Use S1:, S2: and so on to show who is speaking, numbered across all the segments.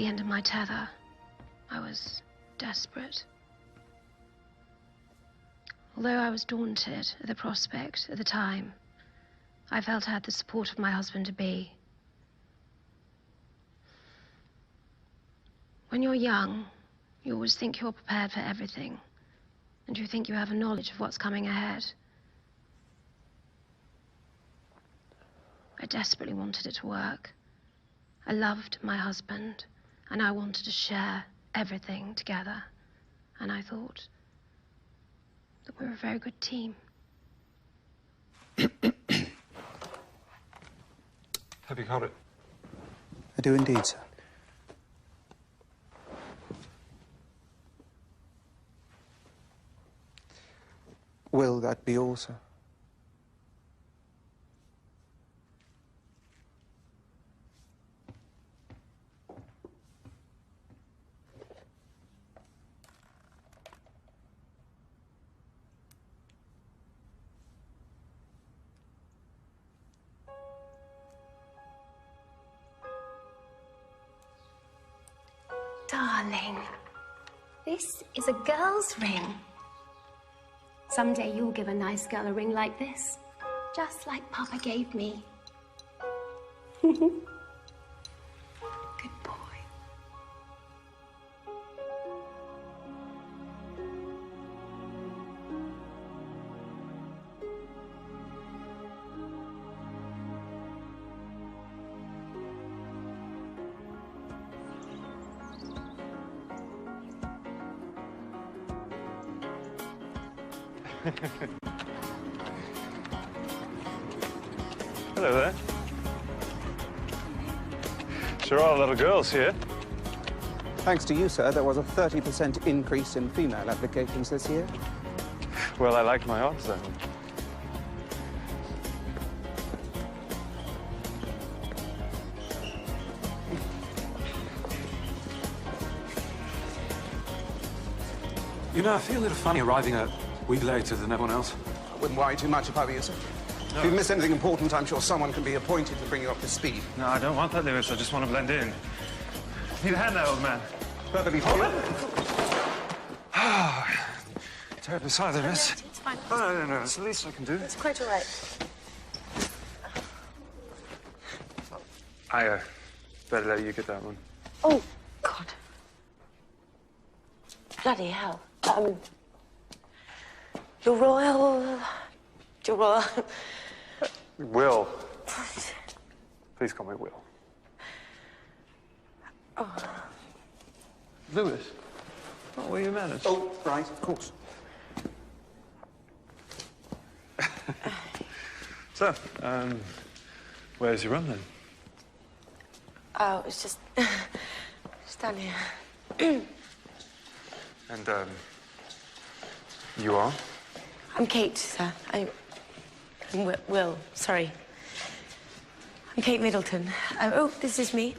S1: the end of my tether. I was desperate. Although I was daunted at the prospect at the time, I felt I had the support of my husband-to-be. When you're young, you always think you're prepared for everything, and you think you have a knowledge of what's coming ahead. I desperately wanted it to work. I loved my husband, and I wanted to share everything together. And I thought that we were a very good team.
S2: Have you got it?
S3: I do indeed, sir. Will that be all, sir?
S1: Darling, this is a girl's ring. Someday you'll give a nice girl a ring like this, just like Papa gave me. Good boy.
S2: Hello there. Sure are a lot of girls here.
S3: Thanks to you, sir, there was a 30% increase in female applications this year.
S2: Well, I like my odds then.
S4: You know, I feel a little funny arriving a week later than everyone else.
S3: I wouldn't worry too much if I were you, sir.
S4: No.
S3: If you've missed anything important, I'm sure someone can be appointed to bring you up to speed.
S2: No, I don't want that, Lewis. I just want to blend in. Need a hand there, old man.
S3: Perfectly fine.
S2: Terribly sorry, Lewis.
S1: It's fine.
S2: Oh, no, it's the least I can do.
S1: It's quite all right.
S2: I better let you get that one.
S5: Oh, God. Bloody hell. Your Royal...
S2: Will. Please call me Will.
S5: Oh.
S2: Lewis, what were your manners?
S3: Oh, right, of course.
S2: So, where's your room then?
S5: Oh, it's just... just down here.
S2: And, you are?
S5: I'm Kate, sir. I'm Will, sorry. I'm Kate Middleton. Oh, this is me.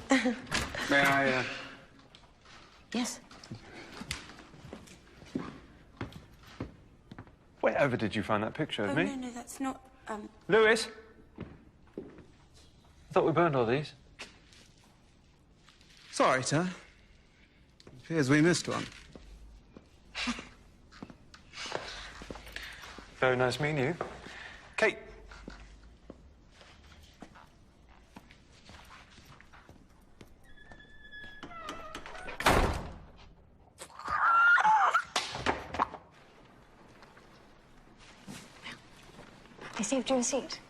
S2: May I,
S5: Yes.
S2: Wherever did you find that picture of me?
S5: No, that's not,
S2: Lewis? I thought we burned all these.
S3: Sorry, sir. Appears we missed one.
S2: Very nice meeting you. Kate.
S1: I saved you a seat.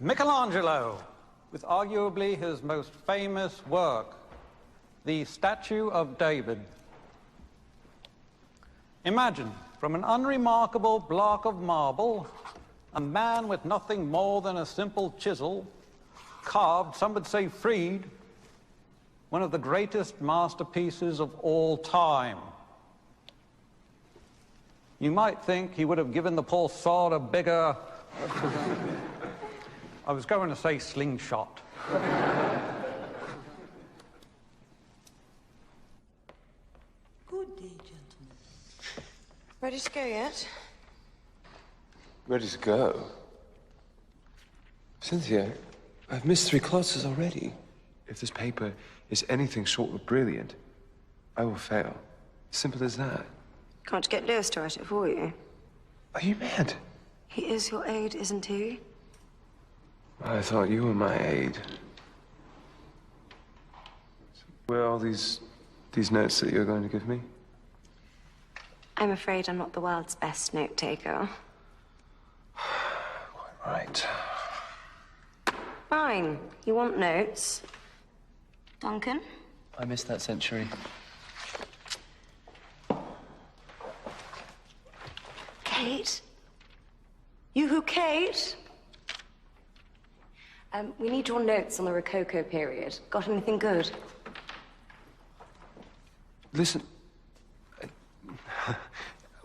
S6: Michelangelo, with arguably his most famous work, the Statue of David. Imagine, from an unremarkable block of marble, a man with nothing more than a simple chisel carved, some would say freed, one of the greatest masterpieces of all time. You might think he would have given the poor sod a bigger... I was going to say slingshot.
S7: Good day, gentlemen.
S5: Ready to go yet?
S7: Ready to go? Cynthia, I've missed 3 classes already. If this paper is anything short of brilliant, I will fail. Simple as that.
S5: Can't you get Lewis to write it for you?
S7: Are you mad?
S5: He is your aide, isn't he?
S7: I thought you were my aide. Where are all these notes that you're going to give me?
S5: I'm afraid I'm not the world's best note-taker.
S7: Quite right.
S5: Fine. You want notes? Duncan?
S2: I missed that century.
S5: Kate? You who, Kate? We need your notes on the Rococo period. Got anything good?
S7: Listen,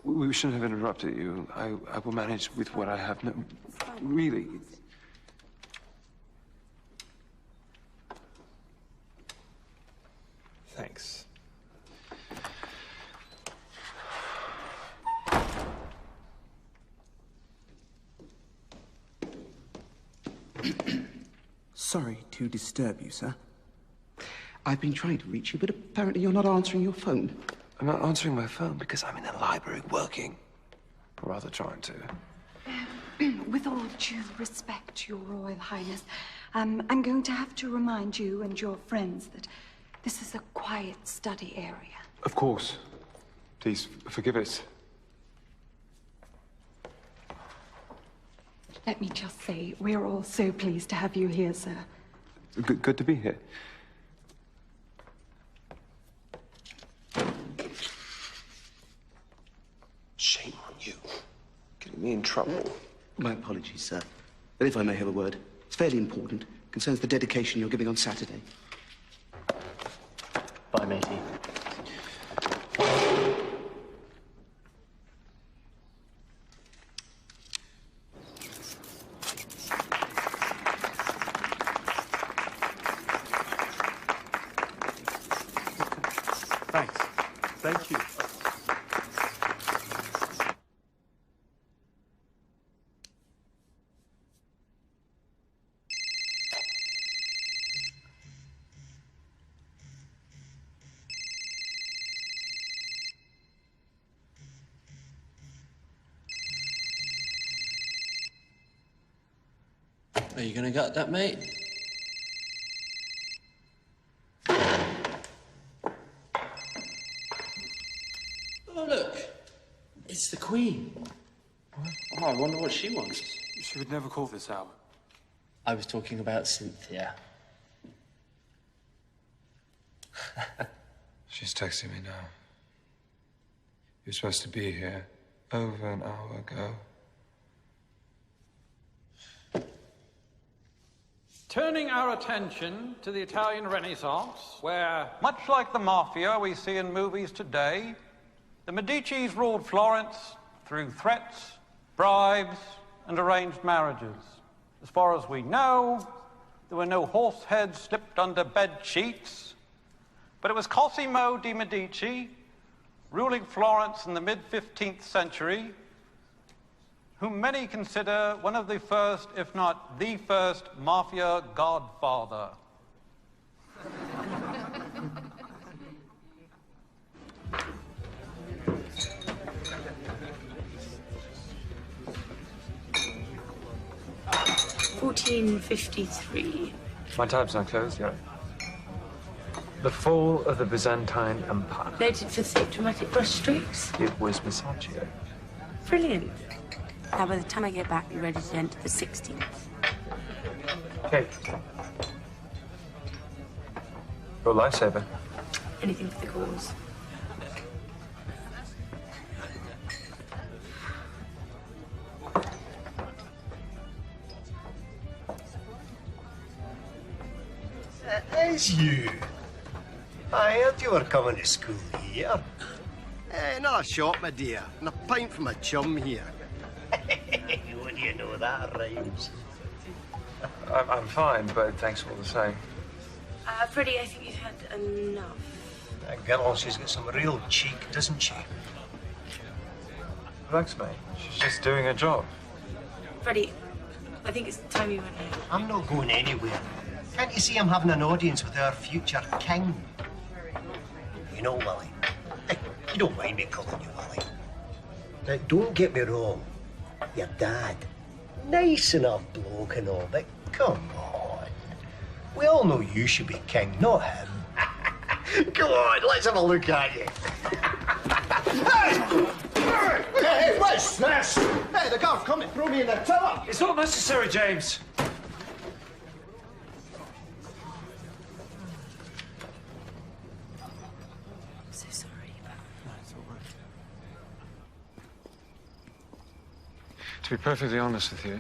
S7: we shouldn't have interrupted you. I will manage with what I have. No, really. Thanks.
S3: Sorry to disturb you, sir. I've been trying to reach you, but apparently you're not answering your phone.
S7: I'm not answering my phone because I'm in the library working. Or rather trying to.
S8: With all due respect, Your Royal Highness, I'm going to have to remind you and your friends that this is a quiet study area.
S7: Of course. Please, forgive us.
S8: Let me just say, we're all so pleased to have you here, sir.
S7: Good to be here. Shame on you. Getting me in trouble.
S3: My apologies, sir. But if I may have a word, it's fairly important. Concerns the dedication you're giving on Saturday.
S2: Bye, matey.
S4: Thanks. Thank you.
S9: Are you gonna gut that, mate? Oh, look. It's the Queen. What? Oh, I wonder what she wants.
S4: She would never call this hour.
S9: I was talking about Cynthia.
S7: She's texting me now. You're supposed to be here over an hour ago.
S6: Turning our attention to the Italian Renaissance, where, much like the mafia we see in movies today, the Medicis ruled Florence through threats, bribes, and arranged marriages. As far as we know, there were no horse heads slipped under bed sheets, but it was Cosimo de' Medici, ruling Florence in the mid-15th century, whom many consider one of the first, if not the first, mafia godfather.
S1: $14.53.
S7: My tab's not closed yet. The fall of the Byzantine Empire.
S1: Noted for thick dramatic brushstrokes.
S7: It was Masaccio.
S1: Brilliant.
S5: Now, by the time I get back, be ready to enter the 16th.
S7: Okay. Your lifesaver.
S1: Anything for the cause.
S10: It's you. I heard you were coming to school here.
S11: Not a shot, my dear, and a pint from a chum here.
S10: What do you know that rhymes?
S7: I'm fine, but thanks all the same.
S1: Freddie, I think you've had enough.
S10: That girl, she's got some real cheek, doesn't she?
S7: Relax, mate. She's just doing her job.
S5: Freddie, I think it's time you went home.
S10: I'm not going anywhere. Can't you see I'm having an audience with our future king? You know, Willie. Hey, you don't mind me calling you Willie. Now, don't get me wrong. Your dad, nice enough bloke and all, but come on. We all know you should be king, not him. Come on, let's have a look at you. Hey, what's this? Hey, the guard's come to throw me in the tower.
S2: It's not necessary, James.
S5: I'm so sorry.
S7: It's all right. To be perfectly honest with you,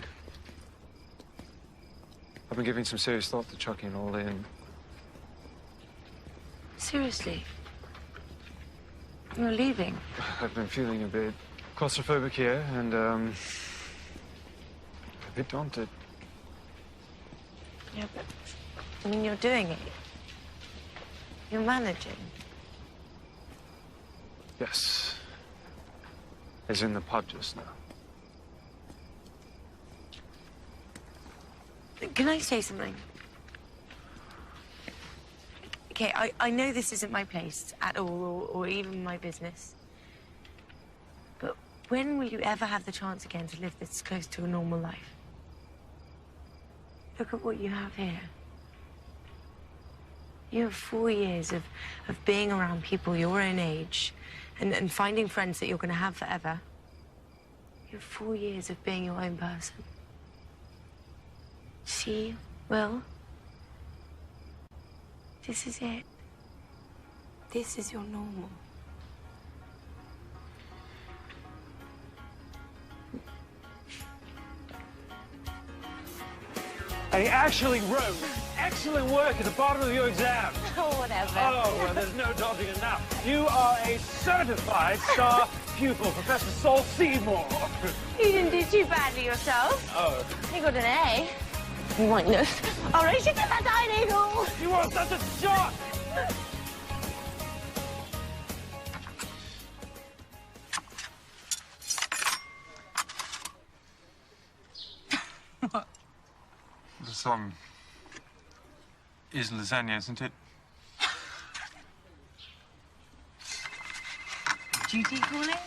S7: I've been giving some serious thought to chucking it all in.
S5: Seriously? You're leaving?
S7: I've been feeling a bit claustrophobic here and, a bit daunted.
S5: Yeah, but I mean, you're doing it. You're managing.
S7: Yes. As in the pub just now.
S5: Can I say something? Okay, I know this isn't my place at all, or even my business. But when will you ever have the chance again to live this close to a normal life? Look at what you have here. You have 4 years of being around people your own age and finding friends that you're going to have forever. You have 4 years of being your own person. See, Will? This is it. This is your normal.
S2: And he actually wrote excellent work at the bottom of your exam.
S5: Oh, whatever.
S2: Oh, well, there's no dodging it now. You are a certified star pupil, Professor Saul Seymour.
S5: You didn't do too badly yourself.
S2: Oh.
S5: You got an A. You might know. All right, you get that dining hall.
S2: You are such a jock.
S7: This, is lasagna, isn't it?
S5: Duty calling?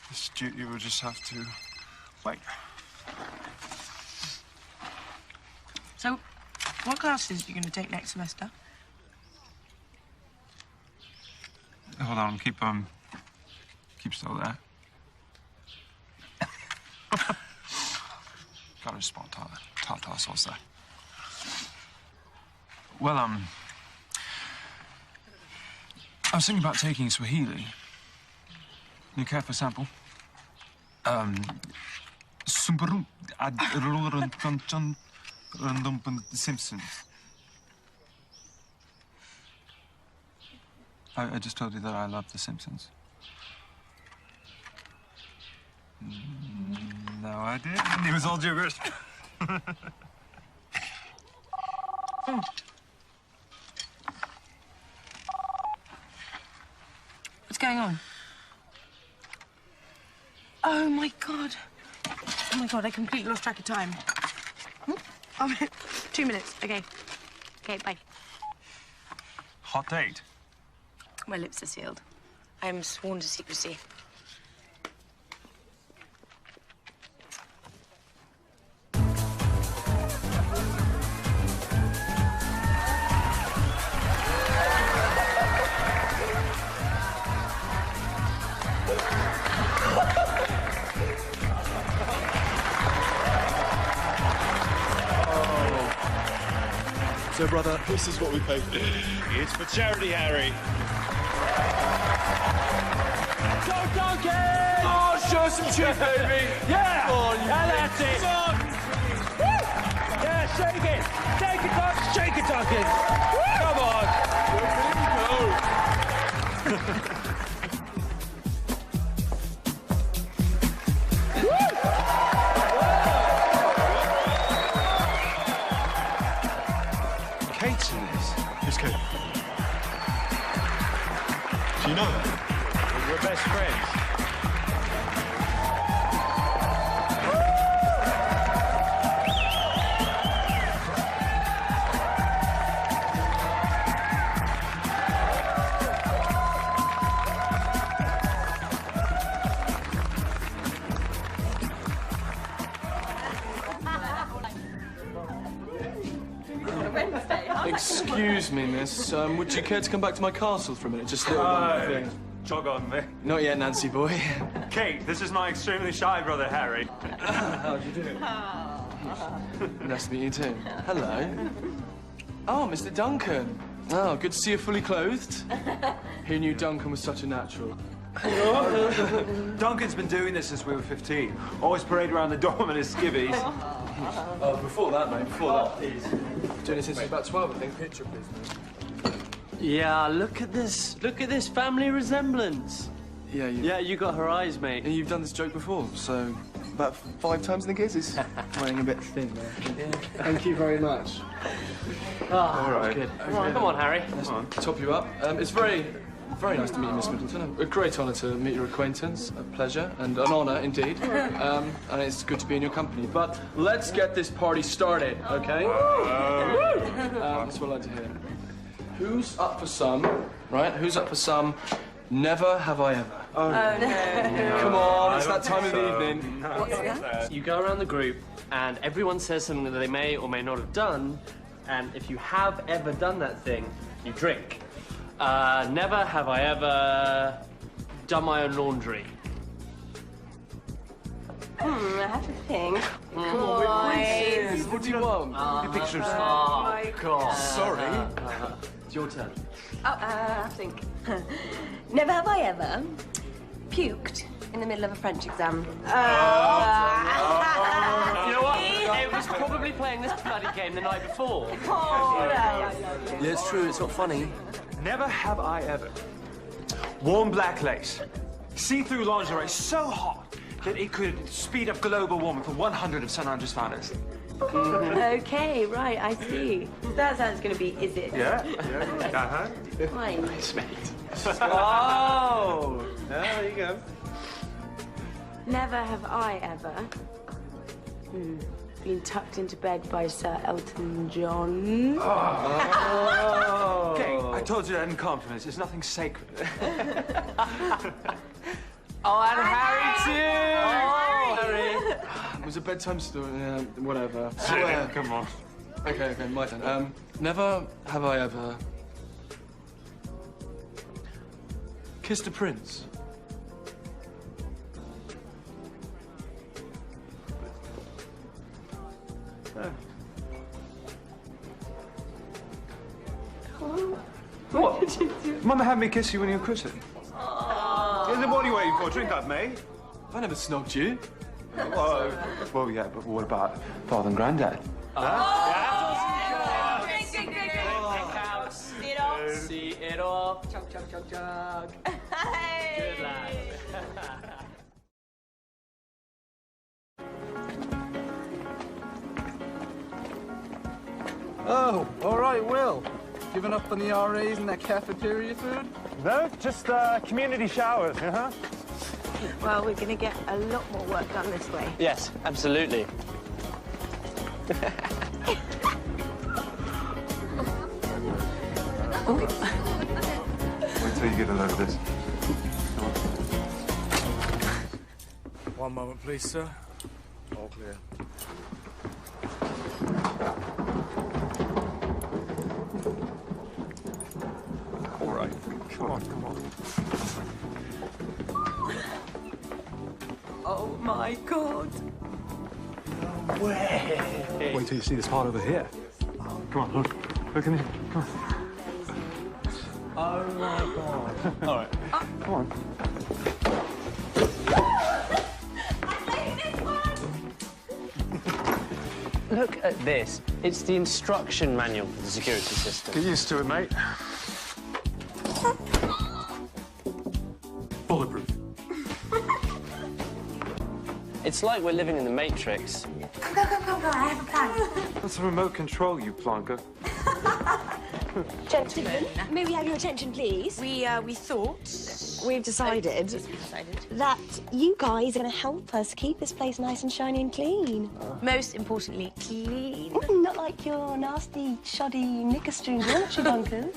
S7: This duty will just have to wait.
S12: So, what classes are you going to take next semester?
S7: Hold on, keep still there. Gotta respond, tartar sauce there. Well, I was thinking about taking Swahili. You care for a sample? Simpsons. I just told you that I love The Simpsons. No, I didn't. It was all gibberish.
S12: What's going on? Oh, my God. Oh, my God, I completely lost track of time. Oh, 2 minutes. Okay. Okay, bye.
S7: Hot date.
S5: My lips are sealed. I am sworn to secrecy.
S13: So, brother, this is what we paid for.
S14: It's for charity, Harry.
S2: Go, Donkey!
S14: Oh, show some cheek, baby.
S2: Yeah!
S14: Oh, you
S2: and that's it. Woo! Yeah, shake it. Shake it, Donkey. Shake it, Donkey. Come on.
S7: Kate's in this.
S13: Who's Kate?
S14: Do you know that?
S2: We're best friends.
S15: Excuse me, miss. Would you care to come back to my castle for a minute? Just a little thing.
S4: Jog on, mate.
S15: Not yet, Nancy boy.
S4: Kate, this is my extremely shy brother, Harry.
S15: How do you do? Nice to meet you too. Hello. Oh, Mr. Duncan. Oh, good to see you fully clothed. Who knew Duncan was such a natural?
S4: Duncan's been doing this since we were 15. Always parade around the dorm in his skivvies.
S15: Oh, before that, mate, before that. Please. Doing it since he was about 12, I think. Picture, please.
S9: Yeah, look at this. Look at this family resemblance.
S15: Yeah,
S9: Yeah, you got her eyes, mate.
S15: And you've done this joke before, so about 5 times in the kisses. Wearing a bit thin there. Yeah. Thank you very much.
S9: Oh, all right. Good.
S15: Okay.
S9: Come on, Harry.
S15: Come on. Top you up. It's very nice to meet you, Miss Middleton. A great honour to meet your acquaintance. A pleasure and an honour indeed. And it's good to be in your company. But let's get this party started, okay? That's what I like to hear. Who's up for some? Right? Who's up for some? Never have I ever.
S9: Oh, no.
S15: Come on, it's that time of the evening.
S9: What's that? You go around the group and everyone says something that they may or may not have done, and if you have ever done that thing, you drink. Never have I ever done my own laundry.
S16: I have to think.
S15: Come on, we're princes. What do you want?
S9: Pictures.
S16: Oh, my
S9: God.
S15: Sorry.
S9: It's your turn.
S16: Oh, I think. Never have I ever puked in the middle of a French exam.
S9: You know what? It was probably playing this bloody game the night before.
S15: Yeah, it's true. It's not funny.
S4: Never have I ever worn black lace, see-through lingerie so hot that it could speed up global warming for 100 of St. Andrews Finest.
S16: Okay, right, I see. That's how it's going to be, is it?
S4: Yeah, yeah, uh-huh.
S16: Fine.
S9: Nice, mate.
S4: Oh! There you go.
S5: Never have I ever been tucked into bed by Sir Elton John.
S4: Oh. Okay, I told you that in confidence. There's nothing sacred.
S9: Oh, and Harry too!
S15: Oh, Harry! It was a bedtime story. Whatever. Swear.
S4: Come on.
S15: Okay, my turn. Never have I ever kissed a prince.
S4: What? Did you do? Mama had me kiss you when you were christened. What are you waiting for? Drink up, mate.
S15: I never snogged you.
S4: Well, yeah, but what about Father and Granddad?
S9: See it all. Chug, chug, chug, chug. Good lad.
S17: Oh, all right, Will. Giving up on the RAs and that cafeteria food?
S4: No, just community showers, huh?
S5: Well, we're going to get a lot more work done this way.
S9: Yes, absolutely.
S4: Wait till you get a load of this.
S17: One moment, please, sir. All clear.
S4: All right. Come on, come on.
S5: Oh, my God.
S4: No way. Wait till you see this part over here. Come on, look. Look in here. Come on. Oh, my God. All right. Come on.
S9: Look at this. It's the instruction manual for the security system.
S4: Get used to it, mate. Bulletproof.
S9: It's like we're living in the Matrix.
S16: Go, I have a plan.
S4: That's a remote control, you plonker.
S16: Gentlemen, may we have your attention, please?
S12: We've decided
S16: that you guys are going to help us keep this place nice and shiny and clean.
S5: Most importantly, clean.
S16: Not like your nasty, shoddy, knicker-strewn dormitory bunkers.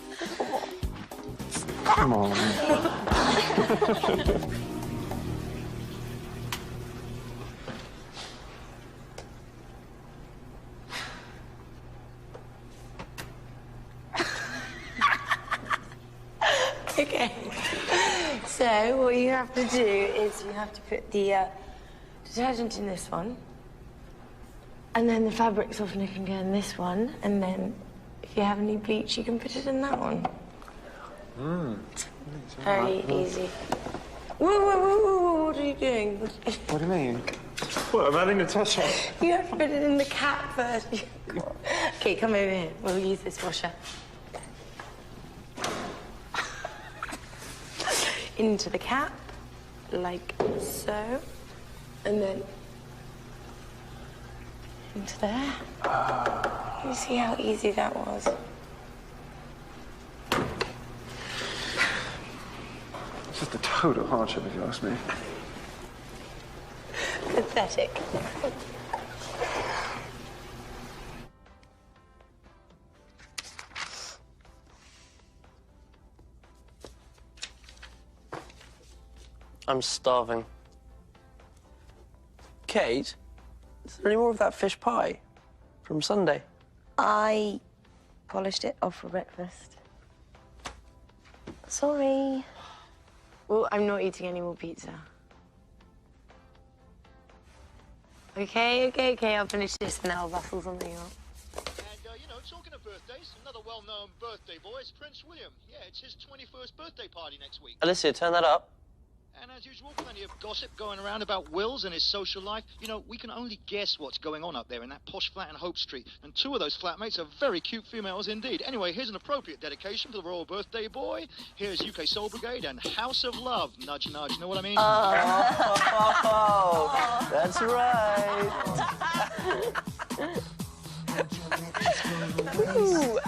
S7: Come on.
S5: Okay. So what you have to do is you have to put the detergent in this one, and then the fabric softener can go in this one, and then if you have any bleach, you can put it in that one. Very easy. Whoa, what are you doing?
S7: What do you mean? What, I'm adding a touch on?
S5: You have to put it in the cap first. Okay, come over here. We'll use this washer. Into the cap, like so, and then into there. You see how easy that was?
S7: It's just a total hardship, if you ask me.
S5: Pathetic.
S9: I'm starving. Kate, is there any more of that fish pie from Sunday?
S16: I polished it off for breakfast. Sorry.
S5: Well, I'm not eating any more pizza. Okay, I'll finish this and then I'll bustle something up.
S18: And, you know, talking of birthdays, another well-known birthday boy is Prince William. Yeah, it's his 21st birthday party next week.
S9: Alicia, turn that up.
S18: And as usual, plenty of gossip going around about Wills and his social life. You know, we can only guess what's going on up there in that posh flat in Hope Street. And two of those flatmates are very cute females indeed. Anyway, here's an appropriate dedication for the royal birthday boy. Here's UK Soul Brigade and House of Love. Nudge, nudge. Know what I mean?
S9: Oh, that's right.
S16: Ooh.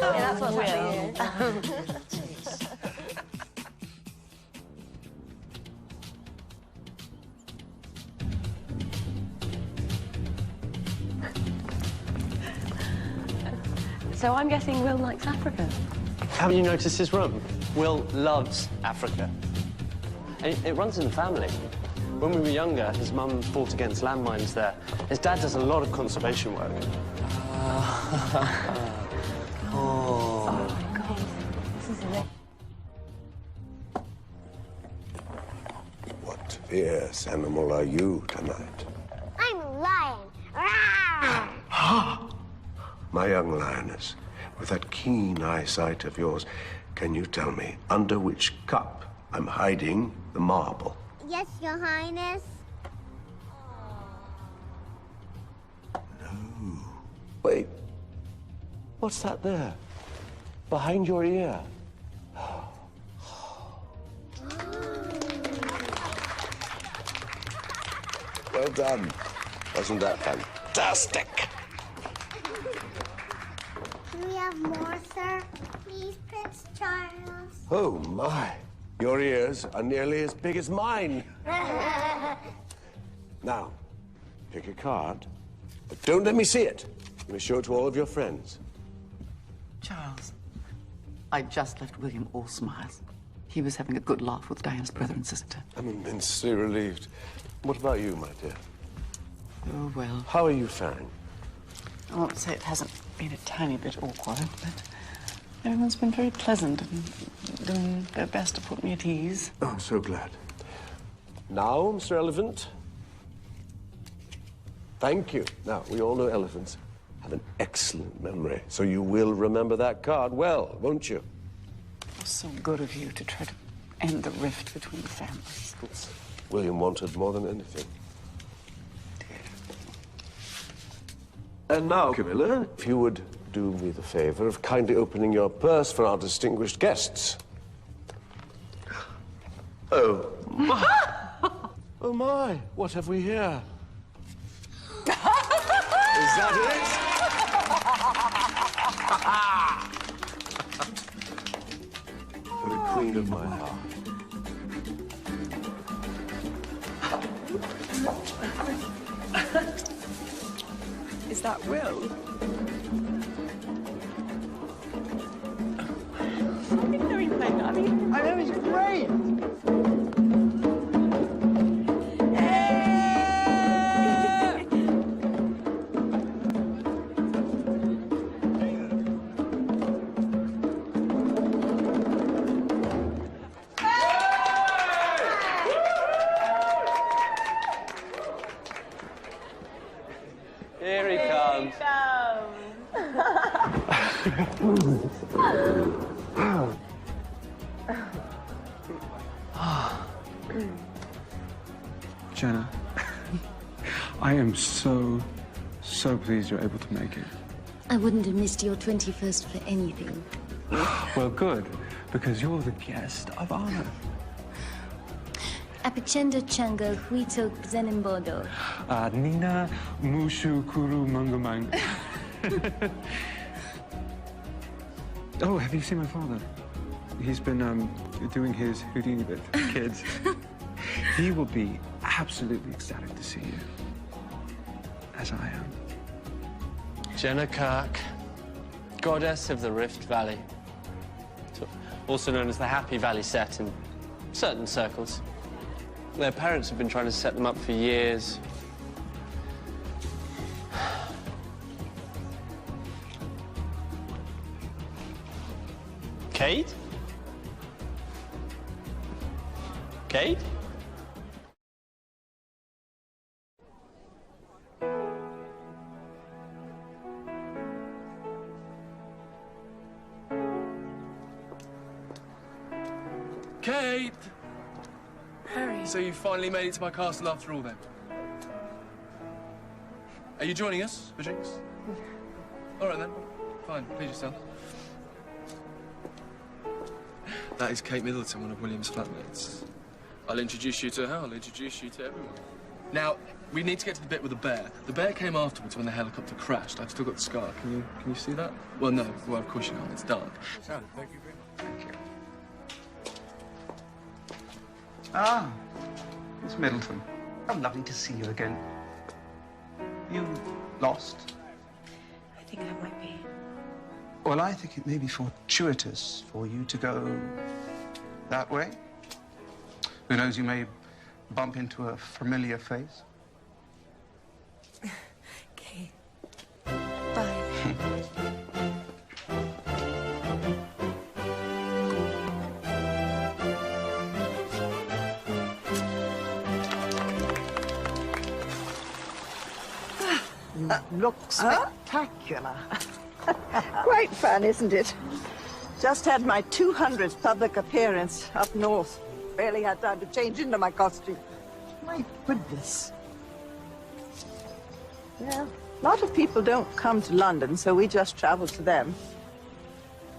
S16: Yeah, that's what's happening here. So I'm guessing Will likes Africa.
S9: Haven't you noticed his room? Will loves Africa. And it runs in the family. When we were younger, his mum fought against landmines there. His dad does a lot of conservation work.
S16: Oh my God, this is amazing.
S19: What fierce animal are you tonight?
S20: I'm a lion. Rawr!
S19: My young lioness, with that keen eyesight of yours, can you tell me under which cup I'm hiding the marble?
S20: Yes, Your Highness.
S19: No. Wait. What's that there? Behind your ear? Well done. Wasn't that fantastic?
S20: Can we have more, sir? Please, Prince Charles.
S19: Oh, my. Your ears are nearly as big as mine. Now, pick a card, but don't let me see it. You must show it to all of your friends.
S21: Charles, I just left William all smiles. He was having a good laugh with Diana's brother and sister.
S19: I'm immensely relieved. What about you, my dear?
S21: Oh, well.
S19: How are you faring?
S21: I won't say it hasn't been a tiny bit awkward, but everyone's been very pleasant and doing their best to put me at ease.
S19: Oh, I'm so glad. Now, Mr. Elephant. Thank you. Now, we all know elephants have an excellent memory, so you will remember that card well, won't you?
S21: It was so good of you to try to end the rift between the families.
S19: William wanted more than anything. And now, Camilla, if you would do me the favor of kindly opening your purse for our distinguished guests. Oh, my. Oh, my. What have we here? Is that it? queen of my heart.
S21: Is that Will? I didn't know he played that.
S3: I know, he's great.
S9: Here he comes.
S4: Jenna, I am so pleased you're able to make it.
S8: I wouldn't have missed your 21st for anything.
S4: Well, good, because you're the guest of honor.
S8: Apicenda changa huito zenembodo.
S4: Nina mushu kuru mangamang. Oh, have you seen my father? He's been doing his Houdini bit for the kids. He will be absolutely ecstatic to see you, as I am.
S9: Jenna Kirk, goddess of the Rift Valley. Also known as the Happy Valley set in certain circles. Their parents have been trying to set them up for years. Kate? Kate?
S15: Kate!
S12: Harry.
S15: So you finally made it to my castle after all, then? Are you joining us for drinks? All right, then. Fine. Please yourself. That is Kate Middleton, one of William's flatmates. I'll introduce you to her. I'll introduce you to everyone. Now, we need to get to the bit with the bear. The bear came afterwards when the helicopter crashed. I've still got the scar. Can you see that? Well, no. Well, of course you can't. It's dark.
S3: Oh, thank you very much. Thank you. Ah, Miss Middleton. How lovely to see you again. You lost?
S12: I think I might be.
S3: Well, I think it may be fortuitous for you to go that way. Who knows, you may bump into a familiar face.
S12: Okay. Bye.
S22: That looks spectacular. Quite fun, isn't it? Just had my 200th public appearance up north. Barely had time to change into my costume. My goodness. Yeah, a lot of people don't come to London, so we just travel to them.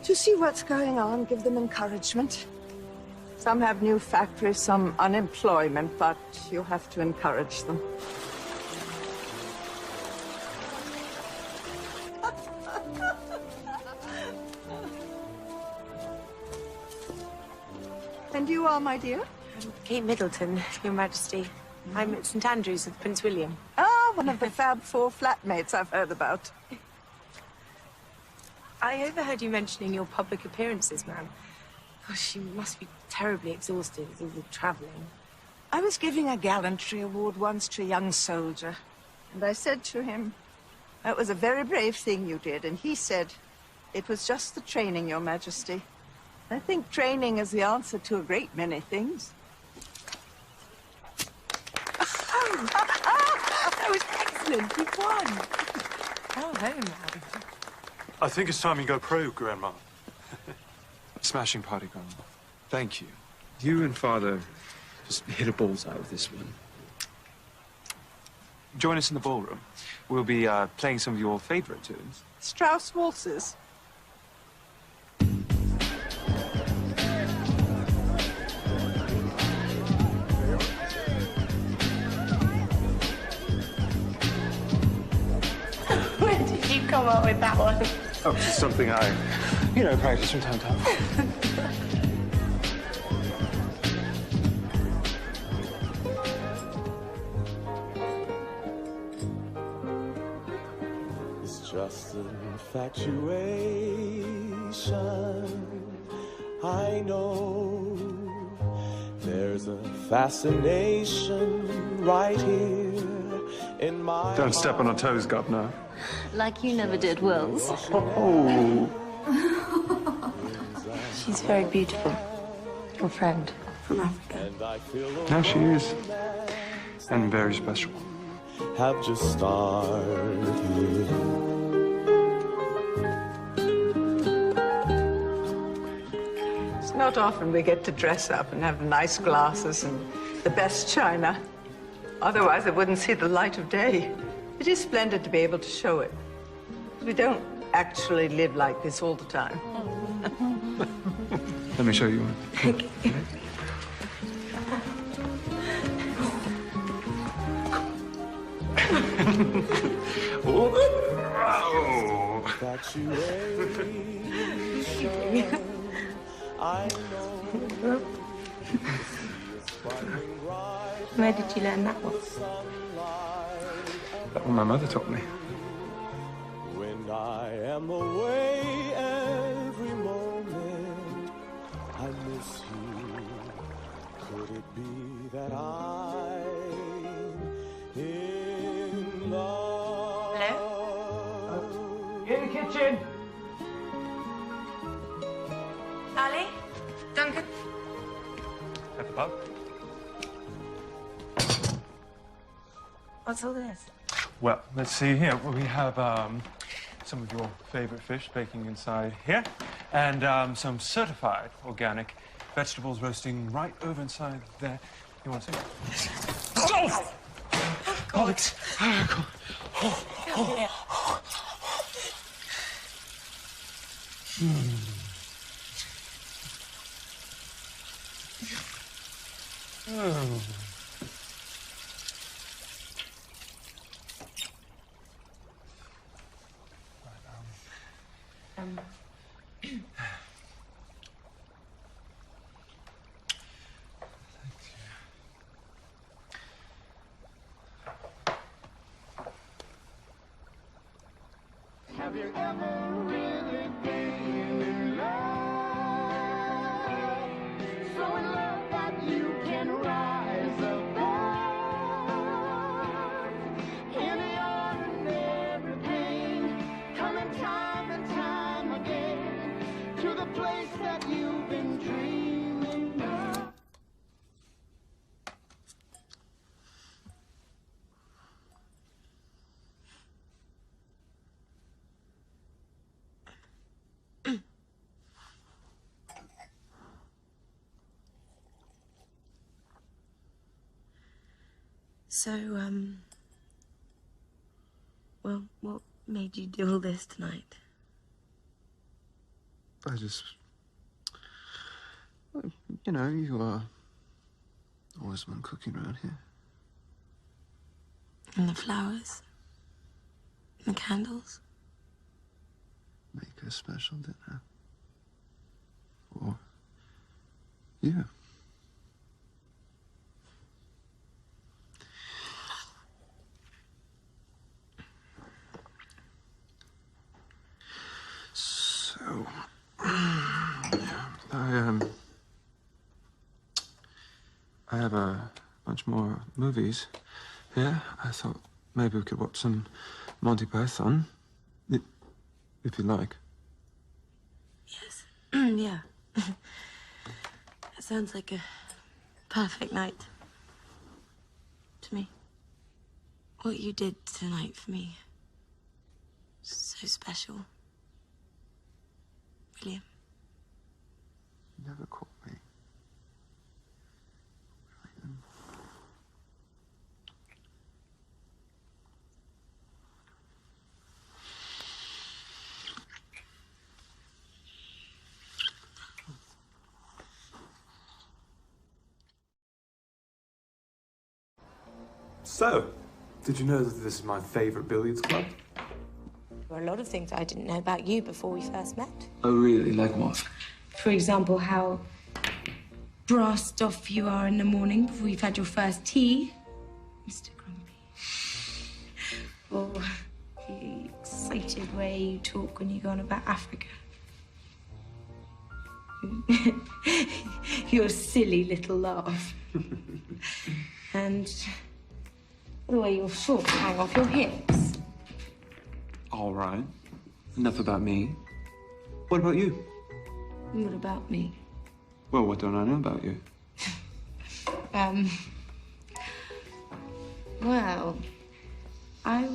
S22: To see what's going on, give them encouragement. Some have new factories, some unemployment, but you have to encourage them. And you are, my dear?
S12: Kate Middleton, Your Majesty. I'm at St Andrews with Prince William.
S22: Ah, one of the Fab Four flatmates I've heard about.
S12: I overheard you mentioning your public appearances, ma'am. Gosh, you must be terribly exhausted with all the travelling.
S22: I was giving a gallantry award once to a young soldier, and I said to him, "That was a very brave thing you did," and he said, "It was just the training, Your Majesty." I think training is the answer to a great many things.
S12: Oh, that was excellent. You won. Oh, home, madam.
S4: I think it's time you go pro, Grandma. Smashing party, Grandma. Thank you. You and Father just hit a bullseye with this one. Join us in the ballroom. We'll be playing some of your favorite tunes.
S22: Strauss waltzes.
S12: Where did you come up with that one?
S4: Oh, it's just something I, practice from time to time.
S6: just an infatuation. I know there's a fascination right here in my
S4: Don't step on her toes, Governor.
S8: Like you never did, Wills.
S4: Oh.
S5: She's very beautiful. Your friend from Africa.
S4: Now she is. And very special.
S6: Have just started.
S22: It's not often we get to dress up and have nice glasses and the best china. Otherwise, I wouldn't see the light of day. It is splendid to be able to show it. We don't actually live like this all the time.
S4: Let me show you one.
S5: Where did you learn that one?
S4: That one my mother taught me.
S6: When I am away every moment, I miss you. Could it be that I'm in love?
S12: Hello?
S2: In the kitchen.
S12: Ali? Duncan?
S4: At the pub.
S12: What's all this?
S4: Well, let's see here. We have some of your favorite fish baking inside here, and some certified organic vegetables roasting right over inside there. You want to see? Oh!
S12: God.
S4: Oh.
S6: Have you ever really been in love? So in love that you can rise above any ordinary pain, coming time and time again to the place that you've been dreaming of.
S5: So, well, what made you do all this tonight?
S4: I just... You know, you are always the one cooking around here.
S5: And the flowers? And the candles?
S4: Make a special dinner. For you. So, I have a bunch more movies here. I thought maybe we could watch some Monty Python, if you like.
S5: Yes. Yeah. That sounds like a perfect night to me. What you did tonight for me, so special. William.
S4: You never caught me.
S7: So, did you know that this is my favorite billiards club?
S5: There were a lot of things I didn't know about you before we first met.
S7: Oh, really? Like what?
S5: For example, how brassed off you are in the morning before you've had your first tea, Mr. Grumpy. Or the excitement frustrated way you talk when you go on about Africa. Your silly little laugh. And the way your shorts hang off your hips.
S4: All right. Enough about me. What about you?
S5: What about me?
S4: Well, what don't I know about you?
S5: Well, I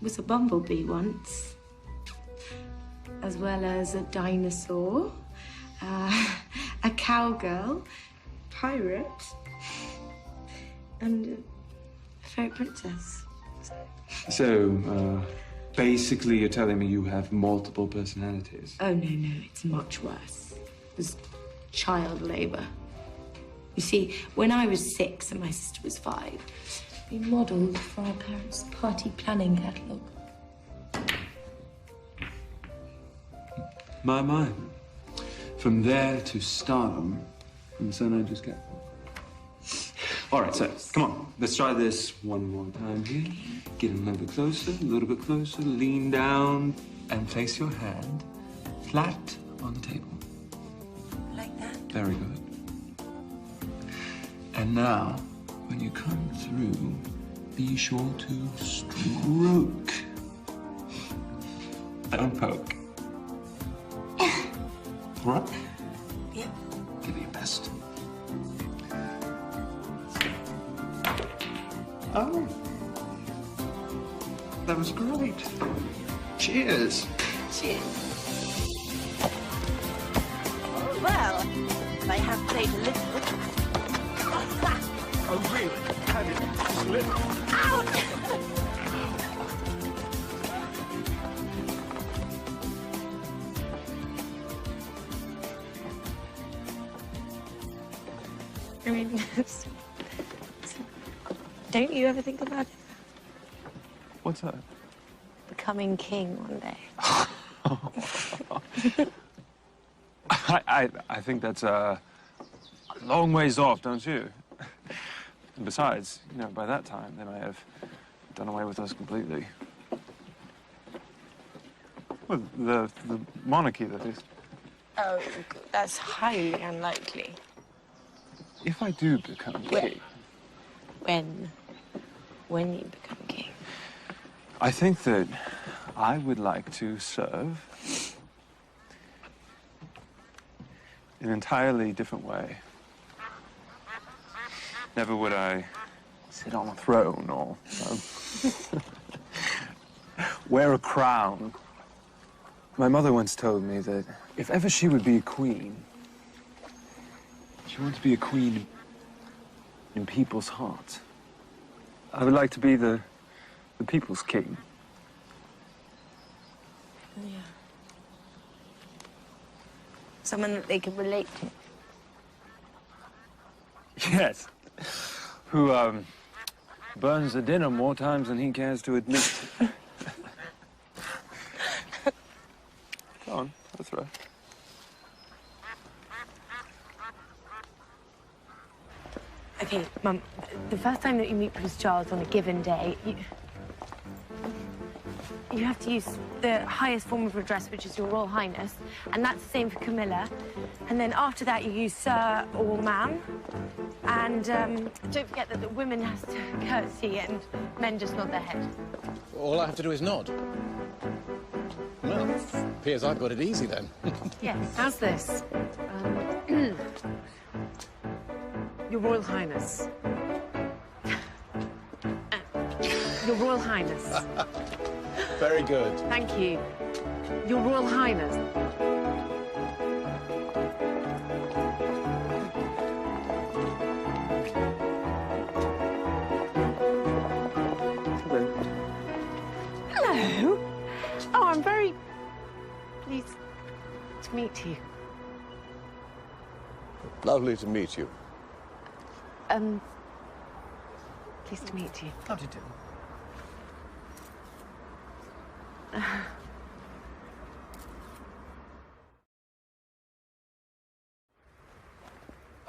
S5: was a bumblebee once, as well as a dinosaur, a cowgirl, pirate, and a fairy princess.
S4: So, basically you're telling me you have multiple personalities.
S5: Oh, no, it's much worse. It was child labor. You see, when I was 6 and my sister was 5, we modelled for our parents' party planning catalogue.
S4: My. From there to stardom, and so I just get... All right, so, come on. Let's try this one more time here. Get a little bit closer, lean down, and place your hand flat on the table.
S5: Like that?
S4: Very good. And now, when you come through, be sure to stroke. Don't poke. All right?
S5: Yep.
S4: Give it your best. Oh. That was great. Cheers.
S5: Cheers.
S22: Well, I have played a little.
S19: Oh, really? How did it slip?
S22: Ouch!
S5: I mean, don't you ever think about it?
S4: What's that?
S5: Becoming king one day.
S4: I think that's a long ways off, don't you? And besides, you know, by that time, they may have done away with us completely. Well, the monarchy, that is.
S5: Oh, that's highly unlikely.
S4: If I do become king...
S5: When you become king?
S4: I think that I would like to serve in an entirely different way. Never would I sit on a throne or wear a crown. My mother once told me that if ever she would be a queen, she wanted to be a queen in people's hearts. I would like to be the people's king.
S5: Yeah. Someone that they could relate to.
S4: Yes. Who, burns the dinner more times than he cares to admit. Go on, that's right.
S5: Okay, Mum, the first time that you meet Prince Charles on a given day, you have to use the highest form of address, which is Your Royal Highness, and that's the same for Camilla. And then after that, you use Sir or Ma'am. And don't forget that the women has to curtsy and men just nod their head.
S1: All I have to do is nod. Well, appears I've got it easy then.
S21: Yes. How's this? Your Royal Highness. Your Royal Highness.
S1: Very good.
S21: Thank you. Your Royal Highness. Hello. Oh, I'm very pleased to meet you.
S19: Lovely to meet you.
S21: Pleased to meet you.
S10: How do you do?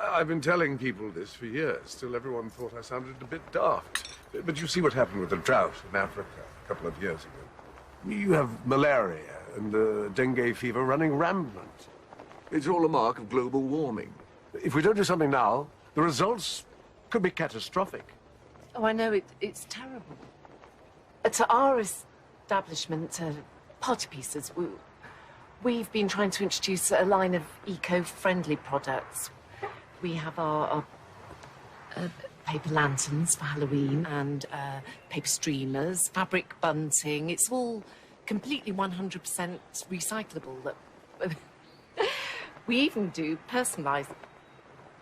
S19: I've been telling people this for years. Still, everyone thought I sounded a bit daft. But you see what happened with the drought in Africa a couple of years ago. You have malaria and dengue fever running rampant. It's all a mark of global warming. If we don't do something now, the results could be catastrophic.
S21: Oh, I know, it's terrible. At our establishment, Party Pieces, we've been trying to introduce a line of eco-friendly products. We have our paper lanterns for Halloween and paper streamers, fabric bunting. It's all completely 100% recyclable. We even do personalised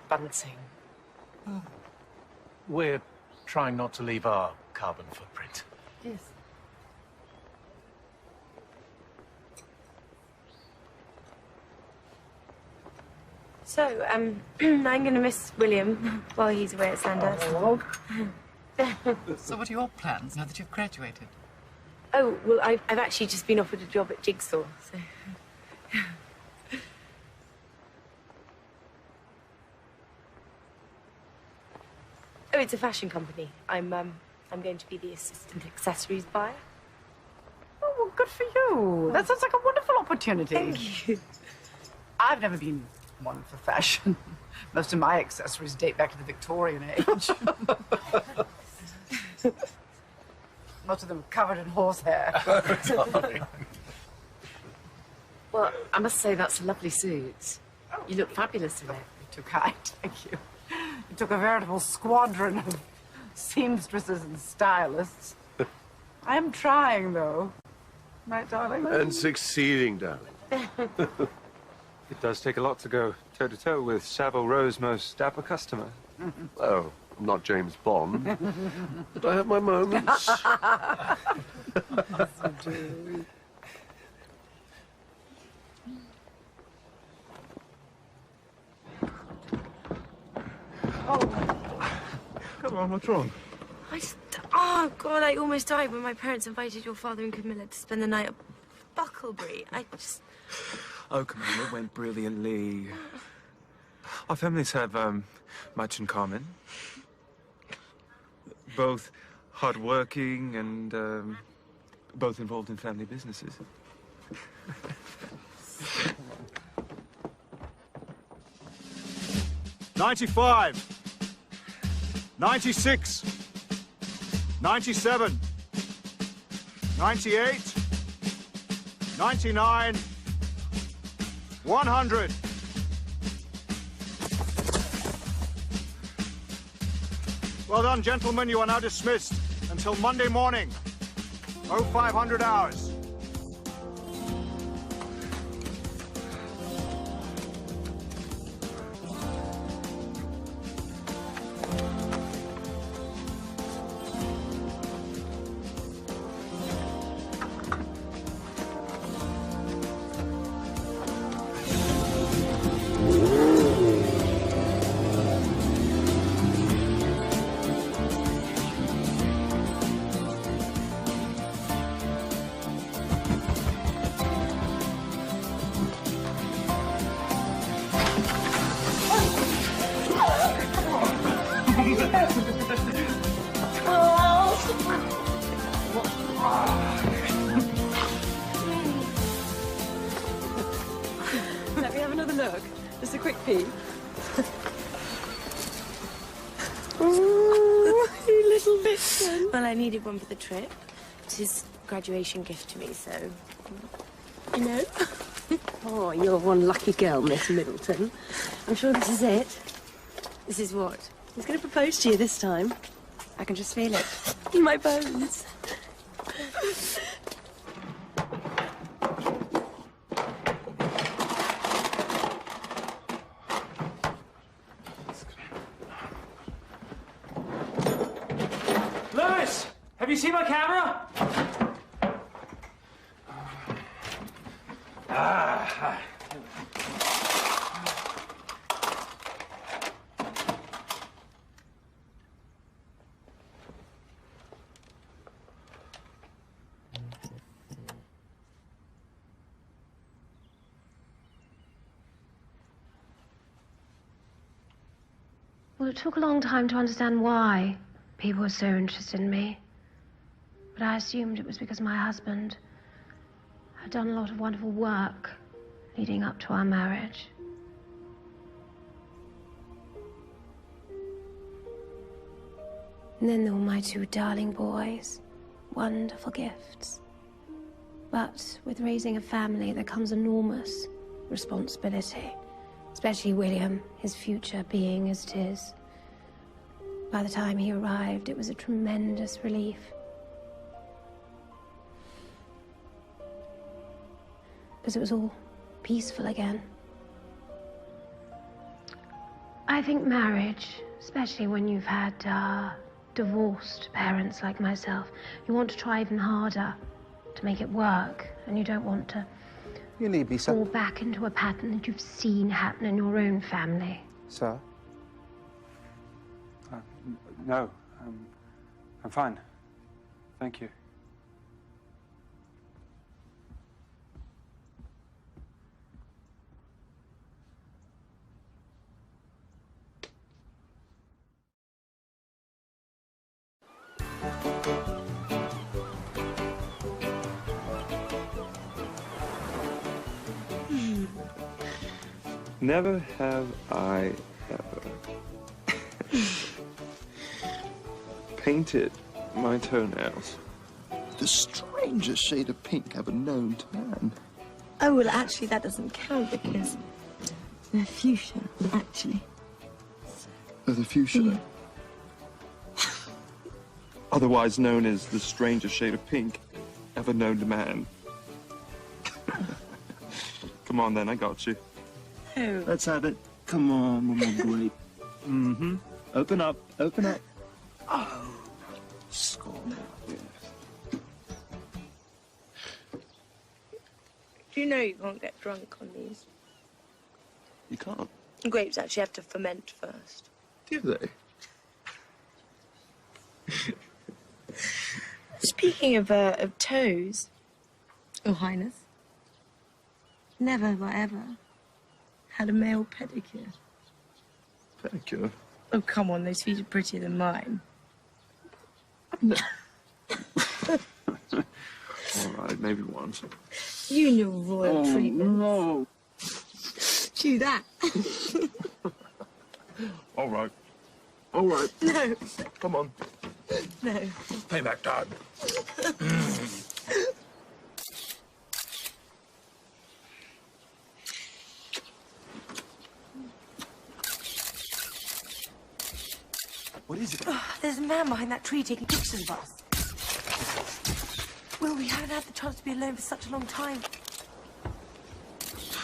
S21: bunting.
S1: We're trying not to leave our carbon footprint.
S21: Yes.
S5: So, I'm going to miss William while he's away at Sandhurst.
S21: So what are your plans now that you've graduated?
S5: Oh, well, I've actually just been offered a job at Jigsaw, so... Oh, it's a fashion company. I'm going to be the assistant accessories buyer.
S21: Oh, well, good for you. That sounds like a wonderful opportunity.
S5: Thank you.
S21: I've never been one for fashion. Most of my accessories date back to the Victorian age. Most of them covered in horsehair. Well, I must say that's a lovely suit. You look fabulous in it. You're too kind, thank you. You took a veritable squadron of seamstresses and stylists. I am trying, though. Right, darling?
S19: And succeeding, darling.
S4: It does take a lot to go toe-to-toe with Savile Row's most dapper customer.
S19: Oh, I'm not James Bond, but I have my moments.
S4: Come on, what's wrong?
S5: Oh, God, I almost died when my parents invited your father and Camilla to spend the night at Bucklebury.
S4: Oh, come on, it went brilliantly. Our families have much in common. Both hardworking and both involved in family businesses.
S14: 95, 96, 97, 98, 99, 100. Well done, gentlemen. You are now dismissed until Monday morning, 0500 hours.
S12: Let me have another look. Just a quick peek.
S5: Ooh, you little vixen. Well, I needed one for the trip. It's his graduation gift to me, so... You know?
S12: Oh, you're one lucky girl, Miss Middleton. I'm sure this is it.
S5: This is what?
S12: He's going to propose to you this time. I can just feel it.
S5: In my bones.
S2: Lewis, have you seen my camera?
S11: Well, it took a long time to understand why people were so interested in me. But I assumed it was because my husband I've done a lot of wonderful work leading up to our marriage. And then there were my 2 darling boys. Wonderful gifts. But with raising a family, there comes enormous responsibility. Especially William, his future being as it is. By the time he arrived, it was a tremendous relief. Because it was all peaceful again. I think marriage, especially when you've had divorced parents like myself, you want to try even harder to make it work, and you don't want to
S3: You need me, sir.
S11: fall back into a pattern that you've seen happen in your own family.
S3: Sir?
S4: No, I'm fine. Thank you. Never have I ever painted my toenails.
S6: The strangest shade of pink ever known to man.
S5: Oh, well, actually, that doesn't count because they're fuchsia, actually.
S6: Oh, the fuchsia.
S4: Otherwise known as the strangest shade of pink ever known to man. Come on then, I got you.
S5: Oh.
S6: Let's have it. Come on, Mama Grape.
S4: Mm-hmm.
S6: Open up, open up. Oh, score.
S5: Do you know you can't get drunk on these?
S6: You can't.
S5: Grapes actually have to ferment first.
S6: Do they?
S5: Speaking of toes, Your Highness, never have I ever had a male pedicure.
S6: Pedicure?
S5: Oh, come on, those feet are prettier than mine.
S6: No.
S4: All right, maybe once.
S5: You and your royal treatment.
S6: No.
S5: Do that.
S6: All right. All right.
S5: No.
S6: Come on.
S5: No.
S6: Payback time.
S5: What is it? Oh, there's a man behind that tree taking pictures of us. Will, we haven't had the chance to be alone for such a long time.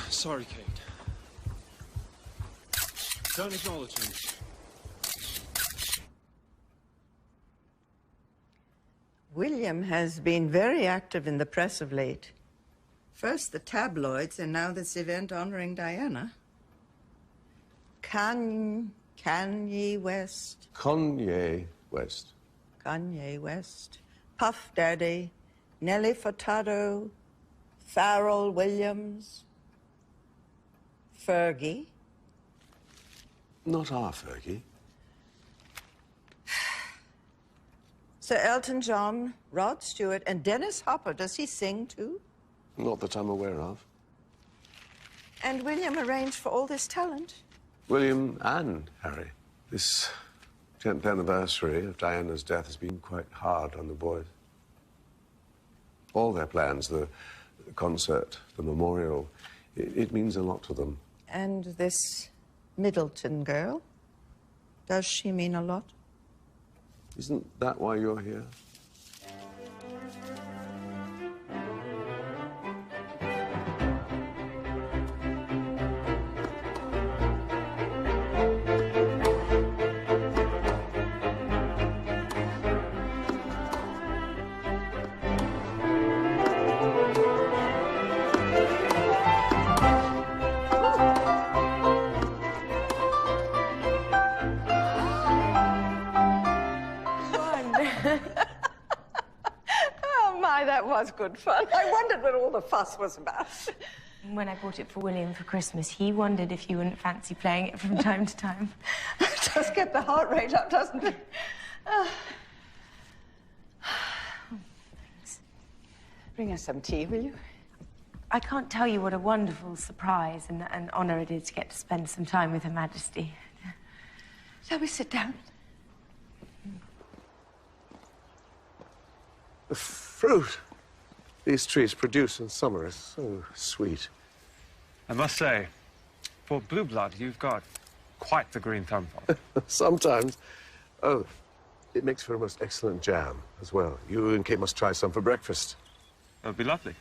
S1: Sorry, Kate. Don't acknowledge me.
S22: William has been very active in the press of late. First the tabloids, and now this event honoring Diana. Kanye West.
S19: Kanye West.
S22: Kanye West. Puff Daddy. Nelly Furtado. Pharrell Williams. Fergie.
S19: Not our Fergie.
S22: Sir Elton John, Rod Stewart, and Dennis Hopper. Does he sing too?
S19: Not that I'm aware of.
S22: And William arranged for all this talent?
S19: William and Harry. This 10th anniversary of Diana's death has been quite hard on the boys. All their plans, the concert, the memorial, it means a lot to them.
S22: And this Middleton girl, does she mean a lot?
S19: Isn't that why you're here?
S22: Oh, my, that was good fun. I wondered what all the fuss was about.
S5: When I bought it for William for Christmas, he wondered if you wouldn't fancy playing it from time to time.
S22: It does get the heart rate up, doesn't it? Bring us some tea, will you?
S5: I can't tell you what a wonderful surprise and honour it is to get to spend some time with Her Majesty.
S22: Shall we sit down?
S19: The fruit these trees produce in summer is so sweet.
S4: I must say, for blue blood, you've got quite the green thumb.
S19: Sometimes. Oh, it makes for a most excellent jam as well. You and Kate must try some for breakfast.
S4: That would be lovely.